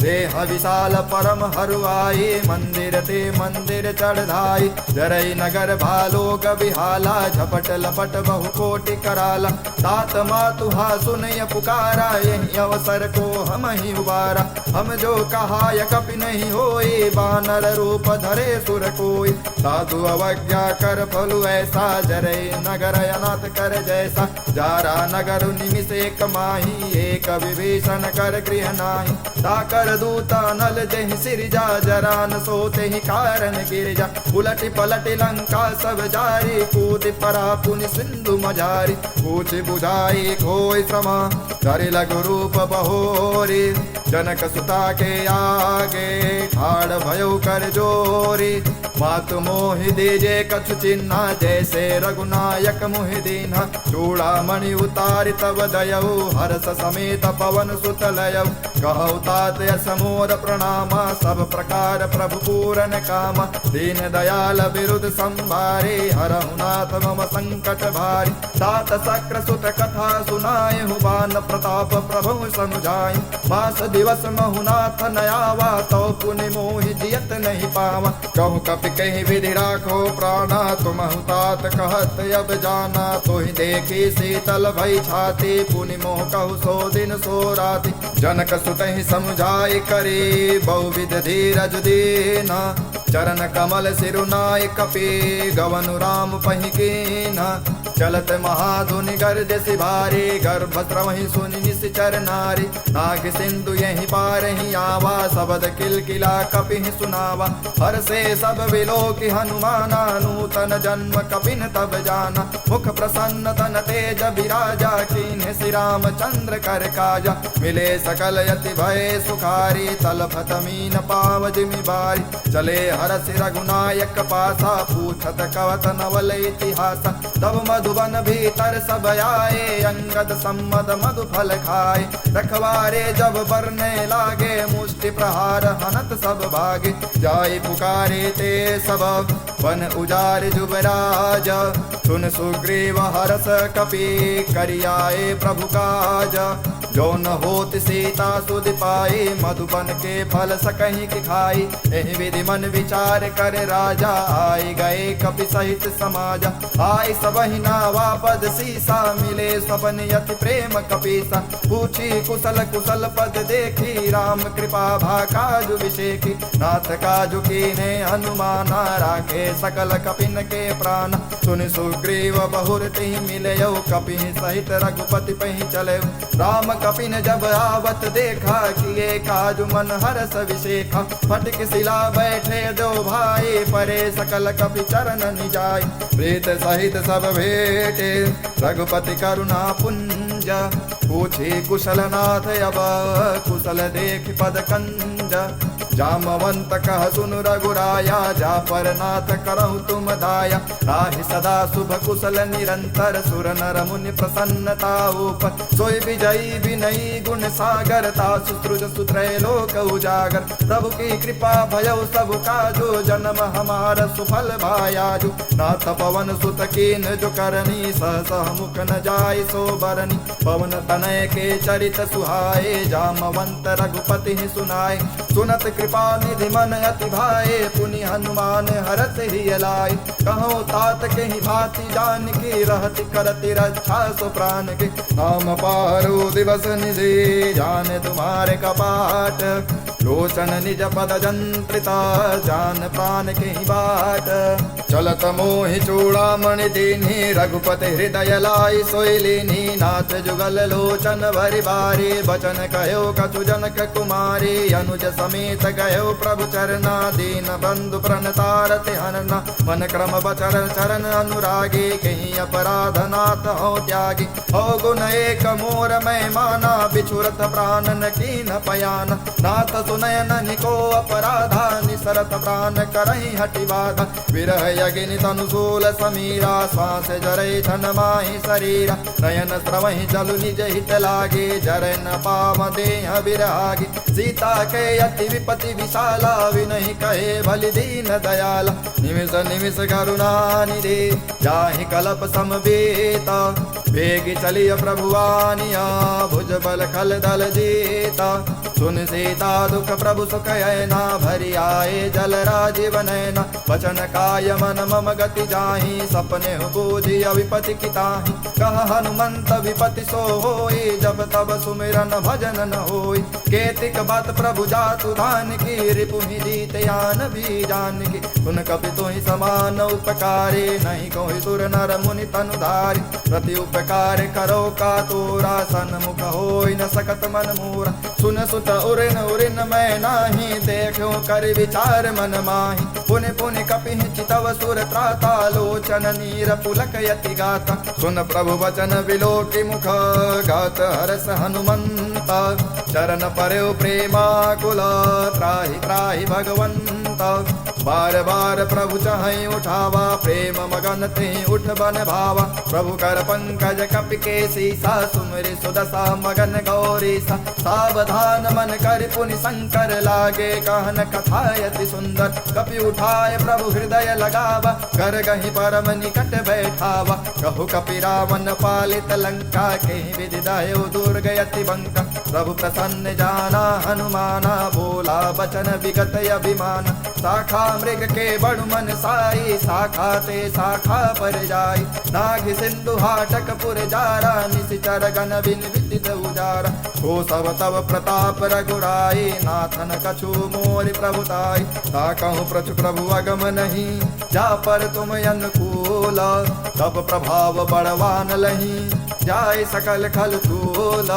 देह विशाल परम हरुआई, मंदिर ते मंदिर चढ़ाई। जरई नगर भालोग बिहाला, झपट लपट बहु कोटि कराला। तात मातुहा सुनय पुकारा, यही अवसर को हम ही उबारा। हम जो कहा य कपि नहीं होई, बानर रूप धरे सुर कोई। साधु अवज्ञा कर फलु ऐसा, जरई नगर अनाथ कर जैसा। जारा नगर निमिष एक माही, एक विभीषण कर गृह नाही। ताकर दूता नल जहि सिरजा, जरा न सोते ही कारण गिरजा। उलटि पलटि लंका सब जारी, कूद परा पुनि सिंधु मझारी। पूछ बुझाई खोई श्रमा, धरि लघु रूप बहोरी। जनक सुता के आगे, ठाड़ भयो कर जोरी। मातु मोहि दीजे कछु चिन्हा, जैसे रघुनायक मुहि दीन्हा। चूड़ामणि उतारि तब दयऊ, हर्ष समेत पवन सुत लयऊ। कहु तात यस मोर प्रणामा, सब प्रकार प्रभु पूरन कामा। दीन दयाल विरुद्ध संभारे, हरहु नाथ मम संकट भारी। तात शक्र सुत कथा सुनाए, बान प्रताप प्रभु समुझाई। मास दिवस महु नाथ न आवा, तो पुनि मोहि जियत नहीं पावा। कहु कपि कहि विधि राखो प्राणा, तुमहु तात कहत अब जाना। तोहि देखी शीतल भई छाती, पुनि मोह कहु सो दिन सो राति। जनक सुतहि समुझाई करी, बहुविध धीरज दीना। चरण कमल सिरुनाय कपि, गवनु राम पहि कीन्हा। चलत महाधुनि गर्जसि भारी, गर्भ स्रवहि सुनि निश्चर नारी। नाग सिंधु यहीं पारहि आवा, शब्द किलकिला कपिहि सुनावा। हर्षे सब विलोकि हनुमाना, नूतन जन्म कपिन तब जाना। मुख प्रसन्न तन तेज विराजा, कीन्हे श्री रामचंद्र कर काजा। मिले सकल यति भय सुखारी, तलफत मीन पाव जिमि बारी। चले हरषि रघुनायक पासा, पूछत कवत नवल इतिहासा। तब मधुबन भीतर सब आए, अंगद सम्मद मधु फल खाए। रखवारे जब बरने लागे, मुष्टि प्रहार हनत सब भागे। जाय पुकारे ते सब वन उजार जुबराज, सुन सुग्रीव हरस कपि करियाए प्रभु काज। जो न होत सीता सुध पाई, मधुबन के फल सकहीं की खाई। एहि विधि मन विचार कर राजा, आए गए कपि सहित समाजा। आय सबहि नावा पद सीसा, मिले सबन यति प्रेम कपीसा। पूछी कुशल कुशल पद देखी, राम कृपा भा काजु विशेखी। नाथ काजु कीन्हे हनुमाना, राखे सकल कपिन के प्राण। सुन सुग्रीव बहुर तिहि मिलयो, कपि सहित रघुपति पहि चलयो। राम कपिन जब आवत देखा, किए काजु मन हरस विशेखा। फटक शिला बैठे दो भाई, परे सकल कपि चरण निजाय। प्रीत सहित सब भेटे, रघुपति करुणा पुंज। पूछे कुशल नाथ अब, कुशल देख पद कंज। जामवंत कह सुनु रघुराया, जा पर नाथ करहु तुम दाया। राहि सदा शुभ कुशल निरंतर, सुर नर मुनि प्रसन्नता ऊपर। सोई विजयी विनयी गुण सागर, तासु सृज सुत्रय लोक उजागर। प्रभु की कृपा भयउ सब काजो, जन्म हमार सुफल भायाजु। नाथ पवन सुत कीन जो करनी, सहसह मुख न जाय सो बरनी। पवन तनय के चरित सुहाए, जामवंत रघुपति सुनाए। सुनत कृपा निधि मन अति भाए, पुनि हनुमान हरत ही लाए। कहो तात के ही भांति जान की, रहति करति रक्षा सो प्राण के। नाम पारो दिवस निधि, जान तुम्हारे कपाट। लोचन निज पद जंत्रिता, जान प्राण के ही बाट। चलत मोहि चूड़ामणि दीन्ही, रघुपति हृदय लाई सोई लीन्ही। नाथ जुगल लोचन भरि बारी, बचन कहो कछु जनक कुमारी। अनुज समेत गयो प्रभु चरना, दीन बंधु प्रणतारति हरना। मन क्रम बचर चरण अनुरागी, कहीं अपराध नाथ हो त्यागी। हो गुण एक मोर मैं माना, बिछुरत प्राण न कीन पयाना। नाथ सुनयन निको अपराधा, निसरत प्राण करहि हटि बाधा। विरह यगिनि तनुशूल समीरा, श्वास जरै छन माहि शरीरा। नयन स्रवहि जलु निज हित लागे, जरै न पाव देह विरागी। सीता के अति विपति विशाला, विनहि कहे भलि दीन दयाला। निमिष निमिष करुणा निधि, जाहि कलप समवेता। वेग चलिय प्रभु आनिया, भुज बल खल दल जीता। सुन सीता दुख प्रभु सुख ऐना, भरि आए जल राजीव नैना। वचन काय मन मम गति जाहि, सपने बूझि विपति किताहि। कह हनुमंत विपति सो होई, जब तब सुमिरन भजन न होई। केतिक बात प्रभु जातु धान की, रिपुहि जीत यान भी जान की। सुन कपि तुहि समान उपकारी, नहीं कोई सुर नर मुनि तनुधारी। प्रति उपकार करो का तोरा, सन्मुख होई न सकत मन मोरा। सुन सुत उरिन उरिन मैं नाही, देखो कर विचार मन माही। पुनि पुनि कपिहि चितव सुर त्राता, लोचन नीर पुलक यति गाता। सुन प्रभु वचन विलोकि मुख, गात हरस हनुमंता। चरण परयो प्रेमाकुला, त्राहि त्राहि भगवंता। बार बार प्रभु चहै उठावा, प्रेम मगन ते उठ बन भावा। प्रभु कर पंकज कपि के सीसा, सुमिरि सुदशा मगन गौरीसा। सावधान मन कर पुनि शंकर, लागे कहन कथा यति सुंदर। कपि उठाए प्रभु हृदय लगावा, कर गहि परम निकट बैठावा। कहु कपि रावण पालित लंका, के विधि दयो दुर्ग यति बंका। प्रभु प्रसन्न जाना हनुमाना, बोला बचन विगत अभिमान। शाखा मृग के बड़ु मन साई, शाखा ते शाखा पर जाई। नाग सिंधु हाटक पुर जारा, निशिचर गण बिन विदित उजारा। हो सब तब प्रताप रघुराई, नाथन कछु मोर प्रभुताई। ताकहु प्रचु प्रभु अगम नहीं, जा पर तुम अनुकूल। तब प्रभाव बड़वान लही, जाय सकल खल तूल।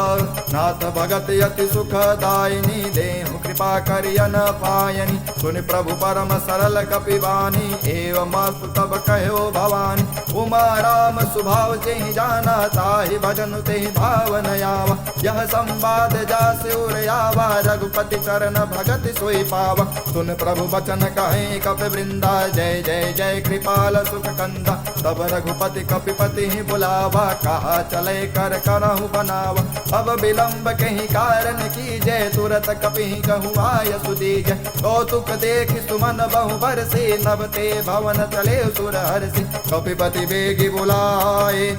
नाथ भगत यति सुखदायिनी, देहु कृपा करियन पायनी। सुन प्रभु परम सरल कपिवानी, एवं मास्तु तब कहो भवानी। उमा राम स्वभाव जेहि जाना, ताहि भजन तेहि भावन आवा। यह संवाद जास उर आवा, रघुपति चरण भगत सोई पावा। सुन प्रभु बचन कहे कपि वृंदा, जय जय जय कृपाल सुख कंदा। तब रघुपति कपिपति ही बुलावा, कहा चले कर करहु बनावा। अब विलंब कहीं कारण की जय, तुरत कपि कहु आय सुदीजय। कौतुक देख सुमन बहु बरसे, नभ ते भवन चले सुर हर्षि। कपिपति बेगी बुलाए,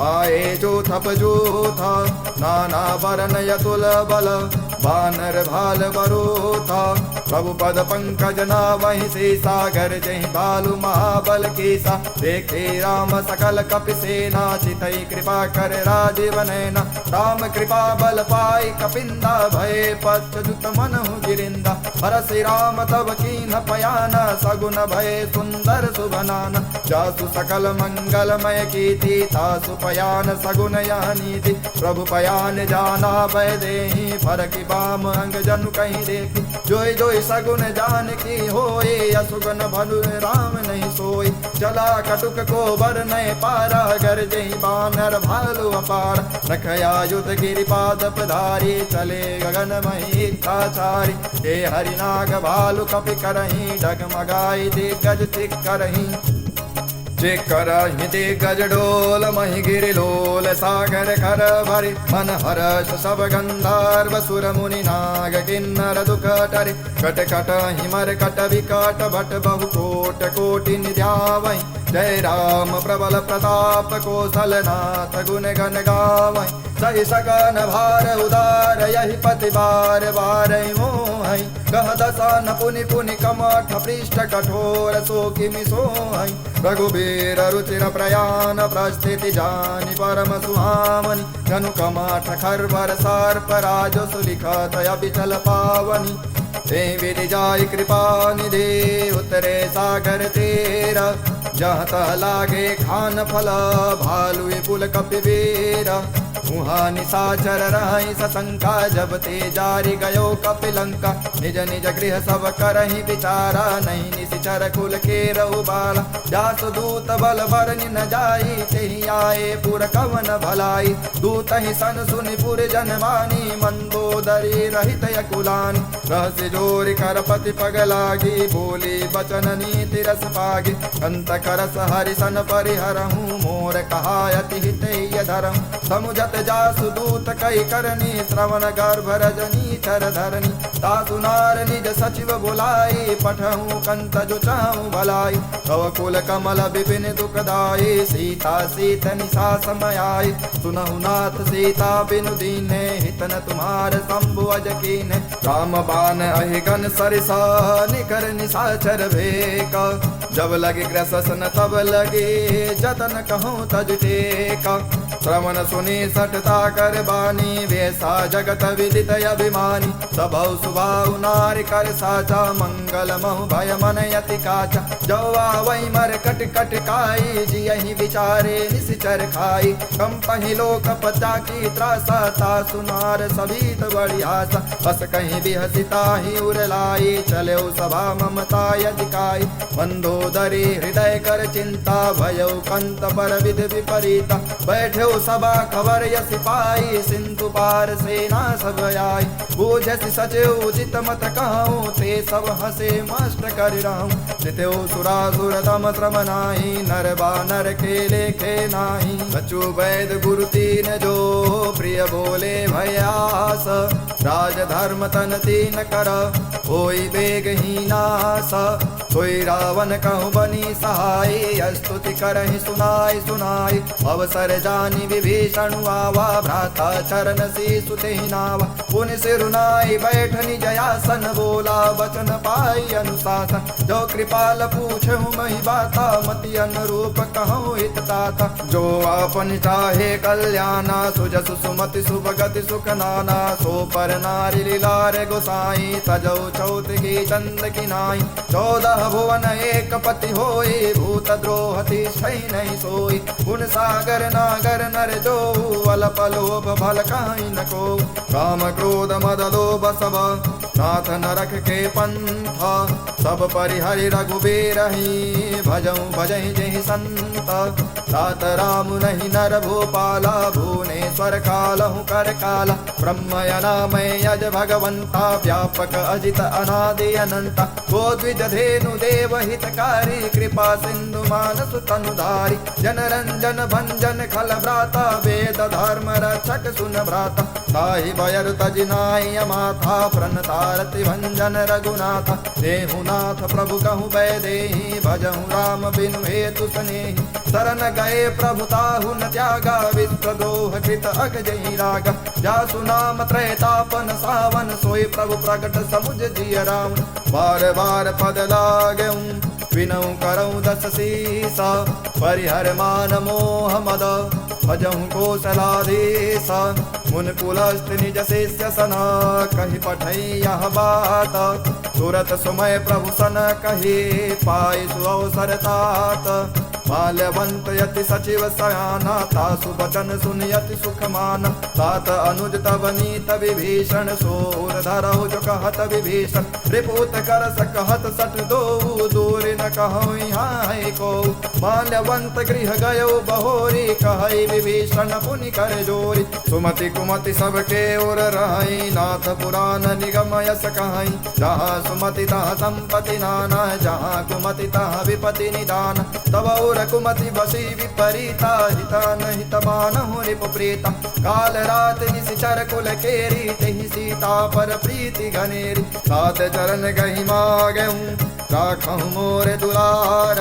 आए जो थप जो था। नाना वरण यतुल बल, बानर भाल बरो था। प्रभु पद पंकज नावहि से, सागर जहि बालु महाबल केसा। देखे राम सकल कपि सेना, चितई कृपा कर राजीव नैना। राम कृपा बल पाई कपिंदा, भय पश्चात मनहु गिरिंदा। हरसि राम तब कीन्ह पयाना, सगुन भय सुंदर सुभनाना। जासु सकल मंगलमय कीर्ति, तासु पयान सगुन यह नीति। प्रभु पयान जाना भय देहि, फरकि बाम अंग जनु कहीं देखी। जोई जोई सगुन जान की होए, असुगुन भनु राम नहीं सोई। चला कटुक को बर नय पारा, गर जही बानर भालु अपार। रखया युध गिरिपाद पधारी, चले गगन महीचाचारी। हे हरिनाग भालु कपि करही, डगमगाई दिग्गज चिक करही। जे करहि दिग्गज डोल, महि गिरि लोल सागर खर भरि। मन हर्ष सब गंधर्व सुर मुनि नाग, किन्नर दुख टरि। कट कट हिमर कट विकट, भट बहु कोट कोटि निध्यावहि। जय राम प्रबल प्रताप, कौशलनाथ गुण गण गावहि। सहि सकन भार उदार, यही पति बार बार मोहि। कह दसन पुनि पुनि कमठ, पृष्ठ कठोर सो किमि सोहि। रघुबीर रुचिर प्रयाण, प्रस्थिति जानि परम सुहामनि। धनु कमठ खरबर सर्प, राजो सुलिखत अबिचल पावनि। ते विधि जाय कृपा निधि, उतरे सागर तेरा। जहाँ तह लागे खान फल, भालु विपुल कपिवीर। मुहा निशाचर रहि सशंका, जब ते जारि गयो कपिलंका। निज निज गृह सब करहि विचारा, नहीं निशिचर कुल के रहु बाला। जासु दूत बल बरनि न जाई, तेहि आए पुर कवन भलाई। दूत ही सन सुनि पुर जन मानी, मंदोदरी रहित अकुलानी। रहस्य जोरि कर पति पग लागी, बोली बचन नीति रस पागी। अंत करस हरि सन परिहरहु, मोर कहा अति हितैय धरम। समुझत जासु दूत कई करनी, श्रवण गर्भ रजनी चर धरनी। तासु नार निज सचिव बुलाई, पठहु कंत जो चाहु भलाई। कव कुल कमल विपिन दुखदाई, सीता सीत निशा समयाई। सुनहु नाथ सीता बिनु दीने, हितन तुम्हार शंभु अज कीने। राम बान अहिगन सरिसा, निकर निशाचर भेका। जब लगे ग्रसन तब लगे, जतन कहूँ तज टेका। श्रवण सुनी सठता कर बानी, वैसा जगत विदित अभिमानी। सबौ सुभाउ नारि कर साचा, मंगल महु भय मन यति काचा। जौआ वही मर कट कट काई, जियहि विचारे निशिचर खाई। कम पहि लोक पचा की त्रासा, तासु नार सभीत बड़ी आशा। बस कहीं भी हसिता ही उरलाई, चले सभा ममता यदिकाई। मंदोदरी हृदय कर चिंता, भयउ कंत पर विधि विपरीता। बैठे सभा खबर यस पाई, सिंधु पार सेना सब आई। बूझसि सचिव उचित मत कहूँ, ते सब हसे मस्त कर रहूँ। जितेउ सुरासुर तम श्रम नाही, नर बानर के लेखे नाही। बचु वैद गुरु तीन जो, प्रिय बोले भयास। राज धर्म तन तीन कर, होई बेग ही नास। सोई रावण कहु बनी सहाय, स्तुति करहि सुनाई सुनाई। अवसर जानि विभीषण आवा, भ्राता चरण शीशु तेहि नावा। पुनि सिरुनाई बैठ निज आसन, बोला वचन पाई अनुशासन। जो कृपाल पूछहु महि बाता, मति अनुरूप कहूँ हित ताता। जो आपन चाहे कल्याणा, सुजसु सुमति सुभगति सुख नाना। सो पर नारी लीलार गोसाई, तजौ चौथ की चंद की नाई। 14 भुवन एक पति होई, भूत द्रोह तिसहि नहीं सोई। गुण सागर नागर नर जो, अल्प लोभ भल कहीं न को। काम क्रोध मद लोभ सब, नाथ नरक के पंथा। सब परिहरि रघुबीरहि, भजऊ भजहि जेहि संत। तात राम नहीं नर भूपाला, भुवनेश्वर कालहु कर काला। ब्रह्मयनामय यज भगवंता, व्यापक अजित अनादि अनंता। गो द्विज धेनु देव हितकारी, कृपा सिंधु मानस तनुधारी। जनरंजन भंजन खल भ्राता, वेद धर्म रक्षक सुन भ्राता। ताहि भयर तजि नाहि अमाथा, प्रणतारति भंजन रघुनाथा। देहुनाथ प्रभु कहु बैदेहि, भजहु राम बिनु हेतु सनेहि। शरण गए प्रभु ताहु न त्यागा, विश्वद्रोह कृत अगजहि रागा। जासु नाम त्रैतापन सावन, सोई प्रभु प्रगट समुझ जिय रावण। बार बार पद लागऊं, विनऊ करऊं दस सीसा। परिहर मान मोह मद, भजहु कौशलाधीसा। मुन कुलस्थ निज शिष्य सना, कहि पठई यह बात। तुरत सुमय प्रभु सन कहि, पाई सुअवसर तात। माल्यवंत यति सचिव सयाना, तासु बचन सुन यति सुख माना। तात अनुज तब नीत विभीषण, सोर धरहु जो कहत विभीषण। रिपुत कर सकहत सठ दो, दूर न कहु यहाँ है को। माल्यवंत गृह गयो बहोरी, कहई विभीषण पुनि कर जोरी। सुमति कुमति सबके ओर रहाई, नाथ पुराण निगम यस कहई। जहाँ सुमति तहाँ संपत्ति नाना, जहाँ कुमति तहाँ विपत्ति निदान। तब और कुमति बसी विपरीता, हिता नहित मानहु रिपु प्रीता। काल रात निशिचर कुल केरी, तेहि सीता पर प्रीति घनेरी। सात चरण गहि मागहूँ, राखहु मोर दुलार।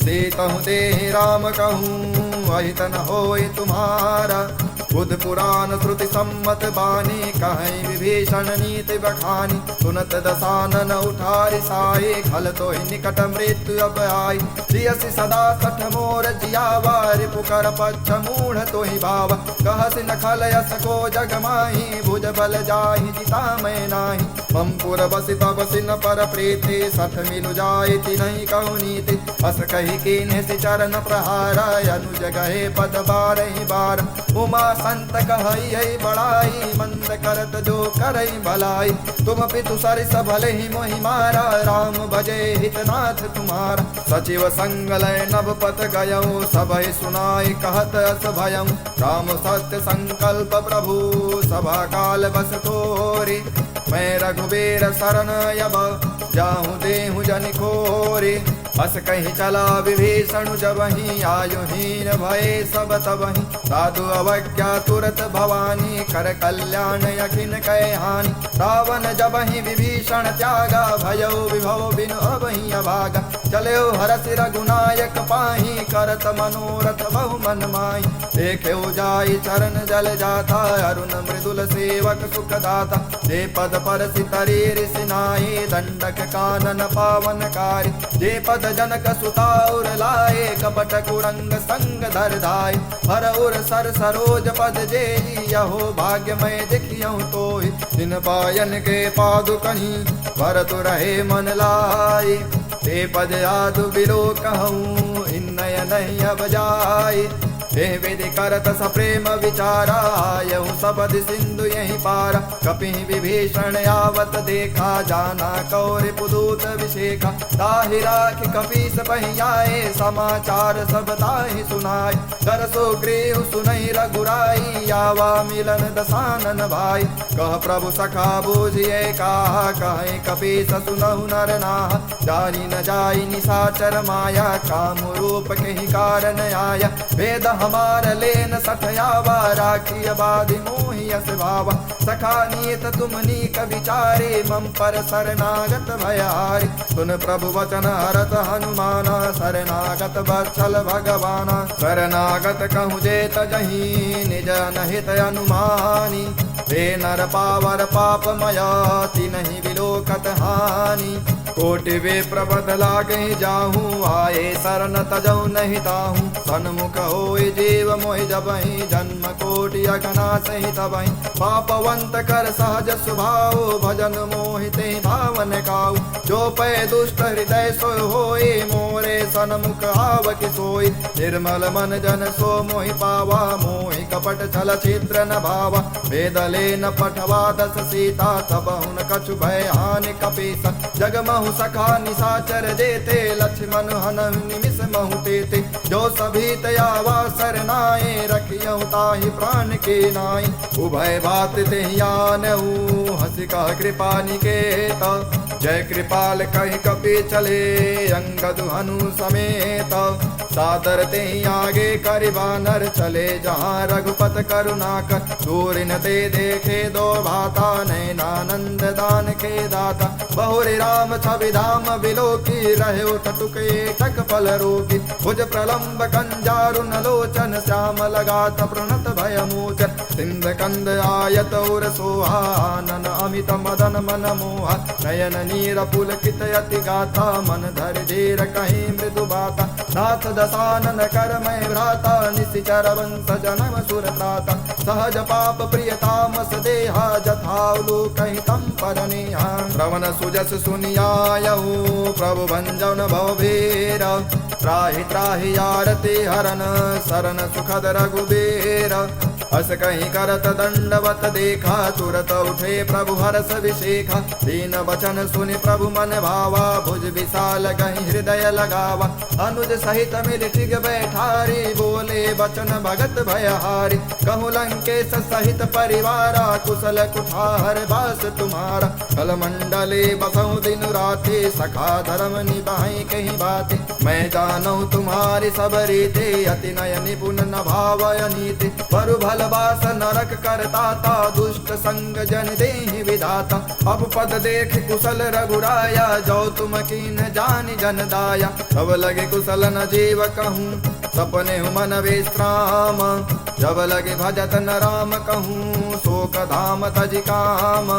सीतहु देहि राम कहूँ, अहित न होय तुम्हारा। बुध पुराण श्रुति सम्मत बानी, कहीं विभीषण नीति बखानी। सुनत दसानन उठारी साई, खल तो निकट मृत्यु अब आई। सियसि सदा सठ मोर जियावा, रिपुकर पक्ष मूढ़ तो ही भावा। कहसि न खल यस को जग माही, भुज बल जाहि जिता मैं नाही। ममपुर बसि तब सिन पर प्रीति, सठ मिलु जाइति नहीं कहु नीति। अस कहि कीन्हि चरण प्रहारा, अनुज गहे पद बारहि बार। उमा संत कहई बड़ाई, मंद करत जो करई भलाई। तुम पितु सरिस भले ही मोहि मारा, राम भजे हितनाथ तुम्हारा। सचिव संग लय नभ पत गयऊ, सबहि सुनाई कहत अस भयऊ। राम सत्य संकल्प प्रभु, सभा काल बस तोरी। मैं रघुबीर शरण यब, जाहु देहु जनि खोरी। अस कहीं चला विभीषण जबहि, आयुहीन भये सब तबहि। साधु अवज्ञा तुरत भवानी, कर कल्याण यखिन कै हानि। रावण जबहि विभीषण त्यागा, भयउ विभव बिनु अबहि अभागा। चलेउ हरसि रघुनायक पाहि, करत मनोरथ बहु मन माहि। देखेउ जाई चरण जल जाता, अरुण मृदुल सेवक सुख दाता। जे पद पर सितरी ऋषिनाई, दंडक कानन पावनकारी। जे पद जनक सुताउर लाए, कपट कुरंग संग धर धाय। हर उर सर सरोज पद जेई, यहो भाग्यमय देखियहु तोहि। दिन पायन के पादुकहि, भरत रहे मन लाई। ते पद यादु बिलो कहूँ, इन्नय नहीं अब जाय। हे विधि करत सप्रेम विचारा, यहु सबद सिंधु यही पारा। कपि विभीषण आवत देखा, जाना कौरि पुदूत विशेखा। ताहि राखि कपीस बहि आए, समाचार सब ताहि सुनाय। दरसो गृह सुनहि रघुराई, आवा मिलन दसानन भाई। कह प्रभु सखा बूझिए कहा, कहे कपीस सुनहु नर नाह। जानी न जाई निशाचर माया, काम रूप के ही कारण आया। वेद हमार लेन सठयावा, राखिय बाधि मोहि यस भावा। सखा नीत तुम नीक विचारे, मम पर शरणागत भयारी। सुन प्रभु वचन हरत हनुमाना, शरणागत वत्सल भगवाना। शरणागत कहूँ जेत जहीं, निज अनहित अनुमानी। हे नर पावर पापमया, तिन्हि विलोकत हानि। कोटि वे प्रबद लागे जाहूँ, आए शरण तजौ नहीं ताहूँ। सन्मुख होय जीव मोहि जबहि, जन्म कोटि अगना सहि तबहि। पापवंत कर सहज स्वभाव, भजन मोहिते भावन काऊ। जो पै दुष्ट हृदय सोय होय, मोरे सन्मुख आवक सोय। निर्मल मन जन सो मोहि पावा, मोहि कपट छल छिद्र न भावा। वेद लेन पठवा दस सीता, तब हुन कछु भय हानि कपीसा। जगमहु सखा निशाचर जेते, लक्ष्मण हनहु निमिष महु तेते। जो सभी तयावा सरनाए, रखियहु ताहि प्राण के नाई। उभय बात तेहि आनहु, हंसी कह कृपा निकेत। जय कृपाल कहि कपि चले, अंगद हनु समेत। सादर तेहि आगे करि बानर चले, जहाँ रघुपत करुणाकर। दूर न ते देखे दो भाता, नैनानंद दान के दाता। बहुरि राम छवि धाम बिलोकी, रहे उठ टुके टक फल रोगी। भुज प्रलंब कंजारुन लोचन, श्याम लगात प्रणत भय मोचन। सिंध कंद आयत उर सोहा, नन अमित मदन मन मोहा। नयन नीर पुलकित यति गाथा, मन धर धीर कहीं मृदु बाता। नाथ दसानन कर मैं भ्राता, निशिचर वंश जनम सुर त्राता। सहज पाप प्रियतामस देहा, जथावलो कहीं तम पर नेहा। श्रवण सुजस सुनियायहु, प्रभु भंजन भव भेरा। त्राहि त्राहि आरती हरन, शरण सुखद रघुबीर। हस कहीं करत दंडवत देखा, तुरत उठे प्रभु हरस विशेखा। दीन वचन सुनि प्रभु मन भावा, भुज विशाल कहीं हृदय लगावा। अनुज सहित मिल टिग बैठारी, बोले वचन भगत भयहारी। कहूँ लंकेश सहित परिवारा, कुशल कुठार बास तुम्हारा। कल मंडले बसहु दिन राते, सखा धर्म निभाई कहीं बाते। मैं जानू तुम्हारी सब रीते, अति नय निपुण न भावय नीति। परु भल बास नरक करताता, दुष्ट संग जन देहि विधाता। अब पद देख कुशल रघुराया, जो तुम कीन जानि जन दाया। तब लगे कुशल न जीव कहूँ, सपने मन विश्राम। जब लगे भजत न राम कहूँ, शोक धाम तज काम।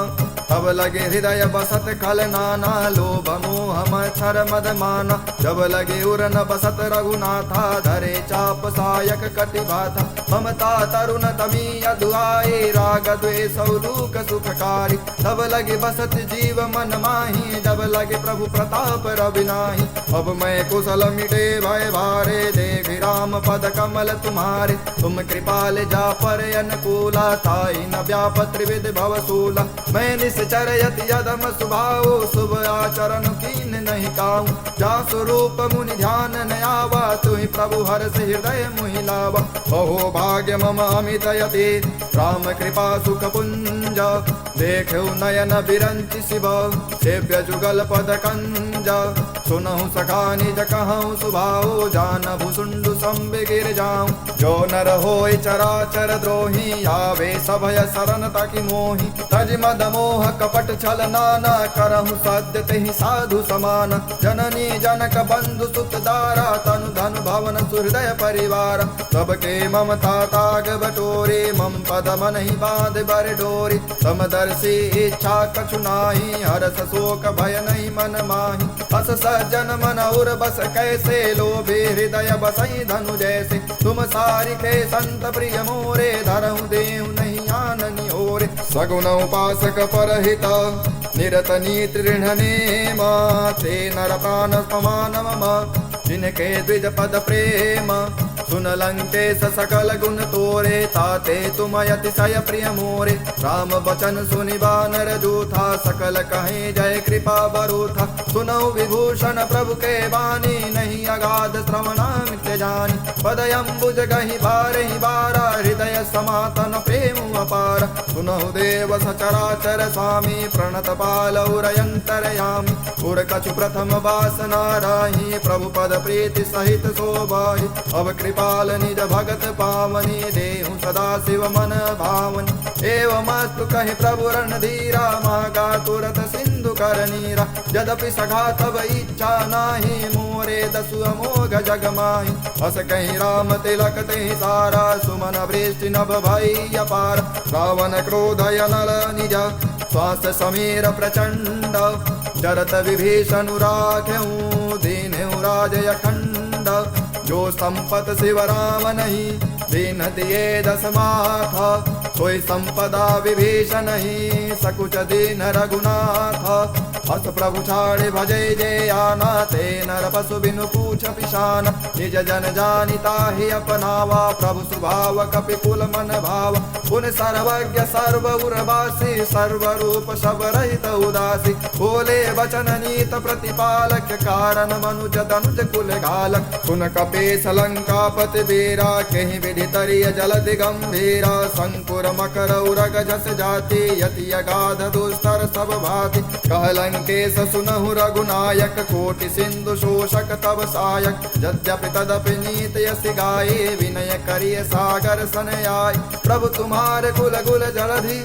तब लगे हृदय बसत खल नाना, लोभ मोह मच्छर मद माना। जब लगे उर न बसत रघुनाथा, धरे चाप सायक कटि बाधा। ममता तरुण तमी अधुआए, राग द्वेष लूक सुखकारी। तब लगे बसत जीव मन माही, जब लगे प्रभु प्रताप रविनाही। अब मैं कुशल मिटे भय भारे, देख राम पद कमल तुम्हारे। तुम कृपाल जा पर अनुकूला, ताई न व्याप त्रिविध भवसूला। मैं निश्चर यति यदम सुभाओ, शुभ आचरण कीन नहीं काऊ। जा स्वरूप मुनि ध्यान न आवा, तुहि प्रभु हर्ष हृदय मुहि लावा। अहो भाग्य मम अमित यति, राम कृपा सुख पुंज। देखो नयन बिरंचि शिव, सेव्य जुगल पद कंज। सुनहु सखा निज कहूँ सुभाओ, जान भुसुंडु संबिगिर जाऊँ। जो नर होय चराचर द्रोही, आवे सभय शरण ताकि मोहि। तज मद मोह कपट छल नाना, करहु सद्य तेहि साधु समान। जननी जनक बंधु सुत दारा, तनु धनु भवन सुहृदय परिवार। सबके ममता ताग बटोरे, मम पद मन ही बांध बर डोरी। समदर्शी इच्छा कछु नाही, हरस शोक भय नहीं मन माही। हस सज्जन मन उर बस कैसे, लोभे हृदय बसई धनु जैसे। तुम सारिके संत प्रिय मोरे, धरहु देहु नहीं आननि ओरे। सगुन उपासक परहित, निरत नीति ऋण नेम। ते नर प्राण समान मम, जिनके द्विज पद प्रेम। सुन लंकेश सकल गुण तोरे, ताते तुम अतिशय प्रिय मोरे। राम बचन सुनि बानर जूथा, सकल कहे जय कृपा बरूथा। सुनौ विभूषण प्रभु के बानी, नहीं अगाध श्रवणामित जानी। पदयंबुज गहि बारहि बारा, हृदय समातन प्रेम अपार। सुनहु देव सचराचर स्वामी प्रणत पालौरयंतरयामी। उर कछु प्रथम वासना राही प्रभु पद प्रीति सहित शोभाहि। अब कृपाल निज भगत पावनी देहु सदा शिव मन भावनी। एवमस्तु कहि प्रभु रणधीरा मागा तुरत सिंधु कर नीरा। यद्यपि सखा तब इच्छा नाही मोरे दसु अमोघ जग माही। हस कहीं राम तिलक ते सारा सुमन वृष्टि नभ भई अपार। रावण क्रोधय नल निज श्वास समीर प्रचंड। जरत विभीषण राख्यऊ दीन्हु राजय खंड। जो संपत शिव राम नहीं दीन्ह दिए दस माथा। सोई संपदा विभीषण ही सकुच दीन रघुनाथ। हस प्रभु छाड़े भजे जे आना ते नर पशु बिनु पूछ पिशान। निज जन जानिता ही अपनावा प्रभु सुभाव कपि कुल मन भाव। पुन सर्वज्ञ सर्व उर्वासी सर्वरूप सब रहित उदासी। बोले वचन नीत प्रतिपालक कारण मनुज दनुज कुल घालक। पुन कपीस लंकापति वीरा कहीं विधि तरिय जलधि गंभीरा। शंकुर मकर उरग जस जाति यति अगाध दुस्तर सब भाति। कहलन केस सुनहु रघुनायक कोटि सिंधु शोषक तब सायक। यद्यपि तदपि नीत यसि गाये विनय करिय सागर सन आय। प्रभु तुम्हारे कुल कुल जलधि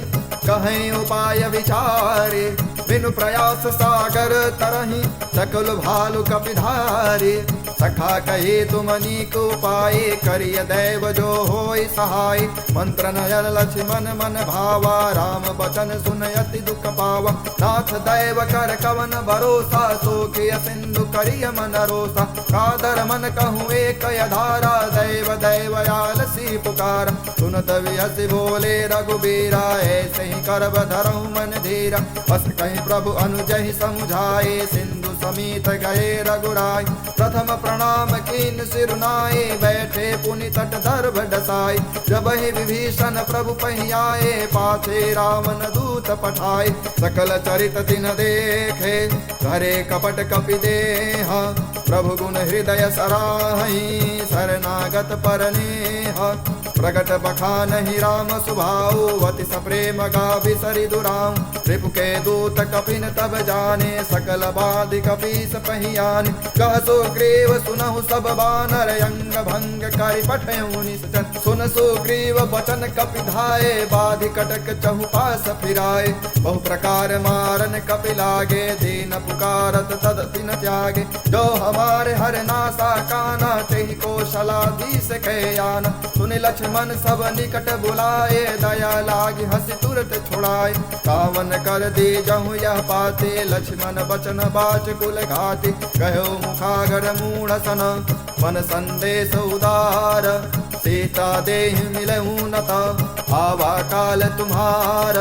कहीं उपाय विचारे। बिनु प्रयास सागर तरही सकल भालु कपिधारे। सखा कहे तुम नीक उपाय करिय दैव जो होय सहाय। मंत्र नयन लक्ष्मण मन भावा राम बचन सुनयति दुख पावा। नाथ दैव कर कवन भरोसा सोखिय सिंधु करिय मन रोसा। कादर मन कहूँ एक धारा दैव दैव आलसी पुकार। सुनत विहसि बोले रघुबीरा ऐसे ही करब धरहु मन धीरा। बस कहीं प्रभु अनुजहि समुझाए सिंधु समीत गए रघुराय। प्रथम प्रणाम कीन सिरुनाए बैठे पुनि तट दर्भ डसाई। जब ही विभीषण प्रभु पहियाए पाछे रावण दूत पठाए। सकल चरित तिन देखे करे कपट कपि देह। प्रभु गुण हृदय सराहि शरणागत परनेह। प्रगट बखानहि राम सुभाऊ अति सप्रेम गाभि सरि दुराऊ। रिपु के दूत कपिन तब जाने सकल बाधि कपीस पहियाने। कह सुग्रीव सुनहु सब बानर अंग भंग करि पठयु निश्चर। सुन सुग्रीव बचन कपि धाये बाधि कटक चहुपास फिराए। बहु प्रकार मारन कपि लागे दीन पुकारत तद तिन त्यागे। जो हमारे हर नासा काना तेहि कौशलाधीश के आना। सुन लक्ष्मण सब निकट बुलाए दया लागी हंसी तुरत छुड़ाए। कावन कर दी जहु यह पाते लक्ष्मण बचन बाच कुल घाति। कहो मुखागर मूढ़ सन मन संदेश उदार। सीता देहि मिलहु नत आवा काल तुम्हार।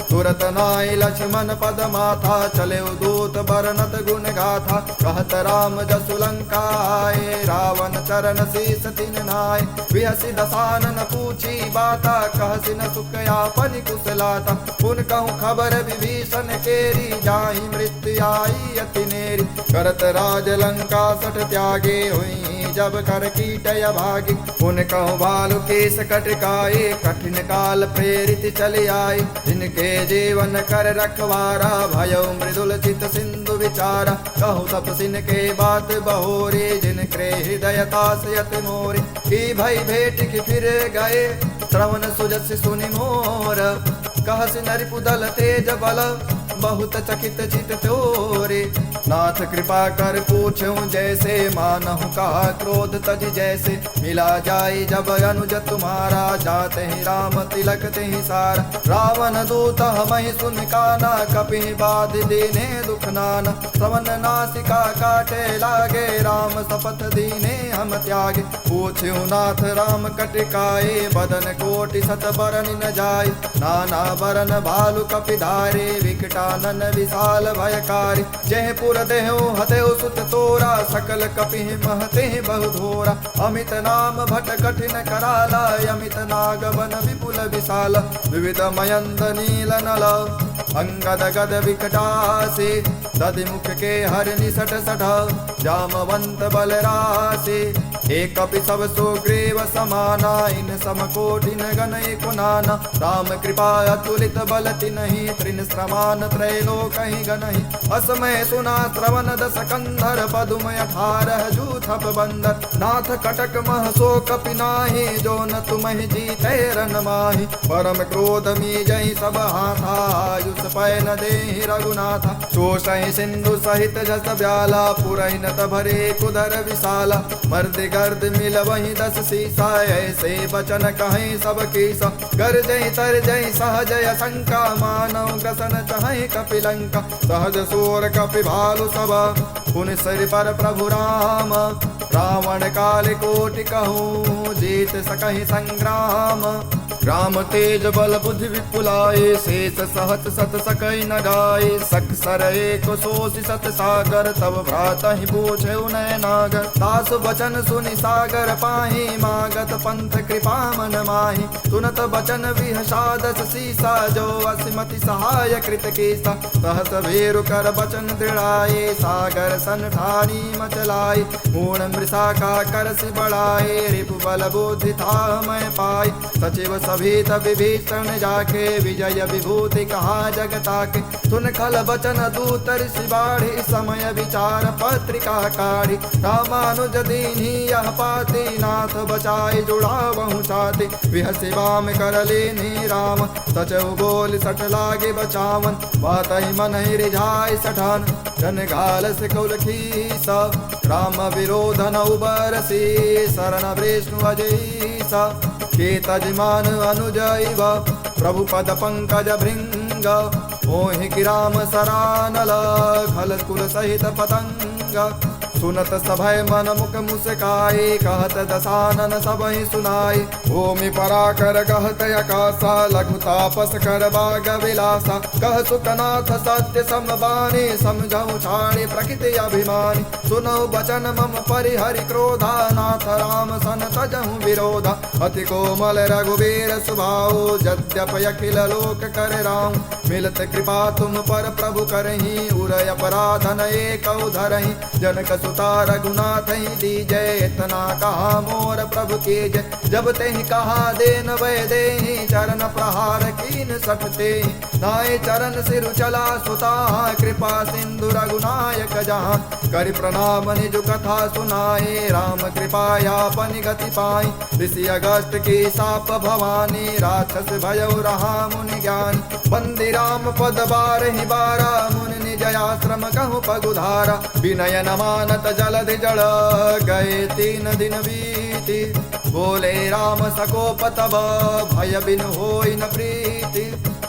तुरत नाय लक्ष्मण पद माथा चले दूत बरनत गुण गाथा। कहत राम जसु लंका आए रावण चरण शीस तिन नाय। विहसि दसानन पूछी बाता कहसि न सुख आपनि कुशलाता। पुन कहूँ खबर विभीषण केरी जाहि मृत्यु आई अति नेरी। करत राज लंका सठ त्यागे हुई जब कर कीटय भागी। पुन कहूँ भालु केस कटकाए कठिन काल प्रेरित चले आए। जिनके जीवन कर रखवारा भयो मृदुल चित सिंधु विचारा। कहूँ तपसिन के बात बहोरे जिनके हृदय तासयत मोरे। की भई भेट की फिर गए श्रवण सुजस सुनि मोर। कहसि नरिपुदल तेज बल बहुत चकित चित तोरे। नाथ कृपा कर पूछूं जैसे मानहु कहा क्रोध तज जैसे। मिला जाए जब अनुज तुम्हारा जाते ही राम तिलक ते ही सारा। रावण दूत हमहि सुन काना कपि बाध दीने दुख नाना। श्रवण नासिका काटे लागे राम शपथ दीने हम त्यागे। पूछ्यू नाथ राम कटिकाए बदन कोटि सत बरन न जाए। नाना बरन भालु कपि धारे विकटानन विशाल भयकारी। जय पुर देहु हतेउ सुत तोरा सकल कपि महते बहु घोरा। अमित नाम भट कठिन कराला अमित नाग वन विपुल विशाल। विविध मयंद नील नल अंगद गद विकटासे। दधि मुख के हर निसट सठ जामवंत बलरासे। एक कपि सब सुग्रीव समाना, इन समकोटिन गण एको नाना। राम कृपा अतुलित बल तिन्हि, तृण श्रमान त्रैलोकहि गणहि। असमय सुना श्रवण दस कंधर, पदुम 18 जूथप बंदर। नाथ कटक मह सो कपि नाहि, जो न तुम्हि जीते रन माहि। परम क्रोध मी जहि सब हाथा, आयुष पै न देहि रघुनाथा। शोषहि सिंधु सहित जस ब्याला, पुरहि न भरे कुदर विशाला। मर्द गर्द मिलवहि 10 सीसा, ऐसे बचन कहीं सब कीसा। गर्जहि तरजहि सहजय शंका, मानव ग्रसन चहहि कपिलंका। सहज सोर कपि भालु सब, पुनि सिर पर प्रभु राम। रावण काल कोटि कहूँ, जीत सकहि संग्राम। राम तेज बल बुद्धि विपुलाए, शेष सहत सत सकई न गाए। सकसर एक सोषि सत सागर, तब भ्रातहि पूछे नय नागर। दास बचन सुनि सागर पाहि, मागत पंथ कृपा मन माहि। सुनत बचन विहषादस सीसा, जो असिमति सहाय कृत केसा। सहस भेरु कर बचन दृढ़ाए, सागर सन ठानी मचलाए। मूर्ण मृषा का करसि बढ़ाए, रिपु बल बुद्धि था मैं पाए। सचिव सभीत विभीषण जाके, विजय विभूति कहा जगता के। सुन खल बचन दूत ऋषि बाढ़ी, समय विचार पत्रिका काढ़ी। रामानुज दीन्ही यह पाती, नाथ बचाए जुड़ावहु छाती। विहसि वाम कर लेनी राम, सचहु बोल सठ लागे बचावन। बातहि मनहि रिझाए सठान, जन घाल से कुल खीसा। राम विरोध न उबरसी, शरण विष्णु अजीसा। के तजमान अनुजैव, प्रभु पद पंकज भृंग। मोहि गिराम सरानल, खल कुल सहित पतंग। सुनत सभय मन मुख मुस्काए, कहत दसानन सबहि सुनाए। भूमि पराकर कहत अकासा, लघु तापस कर बाग विलासा। कह सुकनाथ सत्य समबानी, समझऊ छाड़े प्रकृति अभिमानी। सुनऊ बचन मम परिहरि क्रोधा, नाथ राम सन तजहु विरोधा। अति कोमल रघुवीर स्वभाव, यद्यप अखिल लोक कर राम। मिलत कृपा तुम पर प्रभु करहि, उरय अपराधन एक धरहि। जनक सुता रघुनाथ ही दीजय, इतना कहा मोर प्रभु के जय। जब तेहि कहा देन वै देहि, चरण प्रहार कीन सठते। नाय चरण सिर चला सुता, कृपा सिंधु रघुनायक जहाँ। कर प्रणाम निज कथा सुनाए, राम कृपा यापन गति पाई। ऋषि अगस्त की साप भवानी, राक्षस भयउ रहा मुनि ज्ञानी। बंदी राम पद बारहि बारा, मुनि निज आश्रम कहु पगुधारा। विनय न मानत जलधि जड़, गए 3 दिन बीती। बोले राम सकोप तब, भय बिन होई न प्रीति।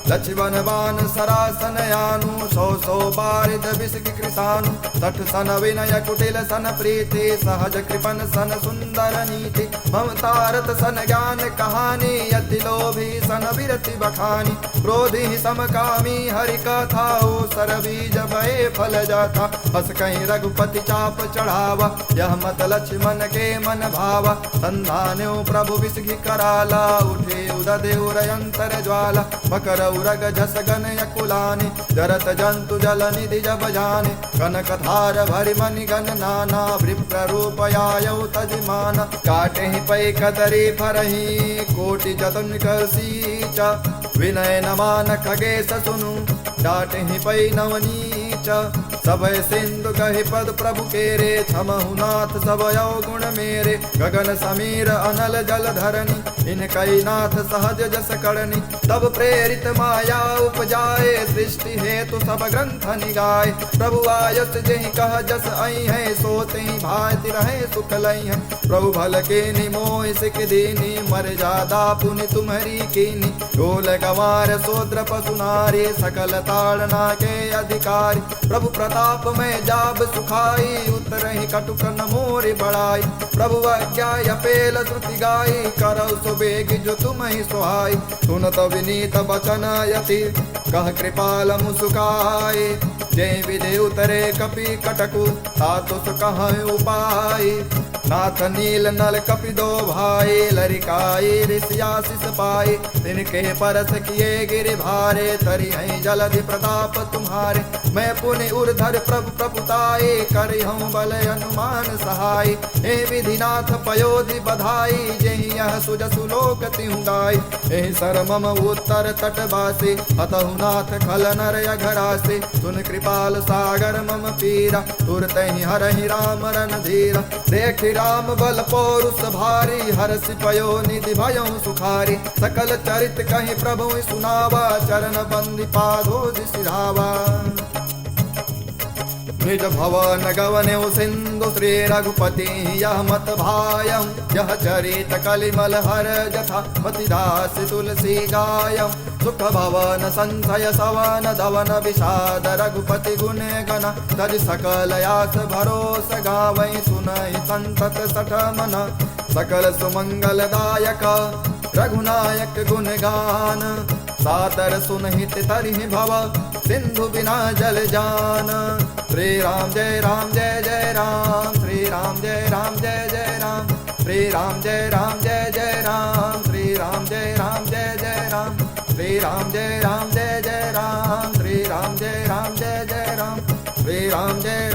लक्ष्मण बान सरासन यानु, 100 बारिद विषि कृषानु। 60 सन विनय कुटिल सन प्रीति, सहज कृपन सन सुंदर नीति। ममतारत सन ज्ञान कहानी, अति लोभी सन विरति बखानी। क्रोधी समकामी हरि कथा, सर बीज भय फल जाता। हस कहीं रघुपति चाप चढ़ावा, यह मत लक्ष्मण के मन भावा। संधान्यो प्रभु विषि कराला, उठे उदय उरयंतर ज्वाला। मकर उरग झस गन यकुलानि, जरत जंतु जल निधि जब जाने। कनक धार भरि मणि गण नाना, विप्र रूप आयौ तजमान। काटे ही पै कदरी फरहि, कोटि जतन कर सींचा। विनय न मान खगेश सुनु, डाटे ही पै नवनीच। सबय सिंधु कहि पद प्रभु केरे, क्षमहु नाथ सब अवगुण मेरे। गगन समीर अनल जल धरनी, इनकई नाथ सहज जस करनी। तब प्रेरित माया उपजाए, सृष्टि हेतु सब ग्रंथ निगाए। प्रभु आयस जेहि कह जस आई है, सोते ही भाति रहे सुख लई है। प्रभु भल के निमोहि सिख दीनी, मर्यादा पुनि तुम्हारी कीनी। ढोल गंवार शूद्र पशु नारी, सकल ताड़ना के अधिकारी। प्रभु प्रताप में जाब सुखाई, उतरहि कटुक न मोरि बढ़ाई। प्रभु आज्ञा पेल श्रुति गाई, करौ सुबेग जो तुम ही सुहाई। सुनत विनीत बचन यति, कह कृपाल मुसुकाए। जय विधि उतरे कपि कटकु, तातु कह उपाय। नाथ नील नल कपि दो भाई, लरिकाए ऋषियाशिष पाए। तिनके परस किए गिरि भारे, तरि हैं जलधि प्रताप तुम्हारे। मैं पुनि उर्धर प्रभु प्रभुताए, करि हूँ बल हनुमान सहाय। हे विधिनाथ पयोधि बधाई, जेहि यह सुजसु लोक तिहु गाय। हे सर मम उत्तर तटवासी, हतहु नाथ खल नर अघरासे। सुन कृपाल सागर मम पीरा, तुरतहि हरहि राम रणधीरा। देखि राम बल पौरुष भारी, हरषि पयो निधि भयो सुखारी। सकल चरित कहि प्रभु सुनावा, चरण बंदी पादोज सिधावा। निज भवन गवनेउ सिंधु श्री रघुपति, यह मत भायं। यह चरित कलिमल हर जथा, पतिदास तुलसी गायं। सुख भवन संशय सवन धवन, विषाद रघुपति गुण गण। तज सकल आस भरोस गावै, सुनहि संतत सठ मन। सकल सुमंगल दायक रघुनायक गुण गान। सादर सुनहित तरिहि भव, सिंधु बिना जल जान। श्री राम जय जय राम, श्री राम जय जय राम। श्री राम जय जय राम, श्री राम जय जय राम। श्री राम जय जय राम, श्री राम जय जय राम। श्री राम जय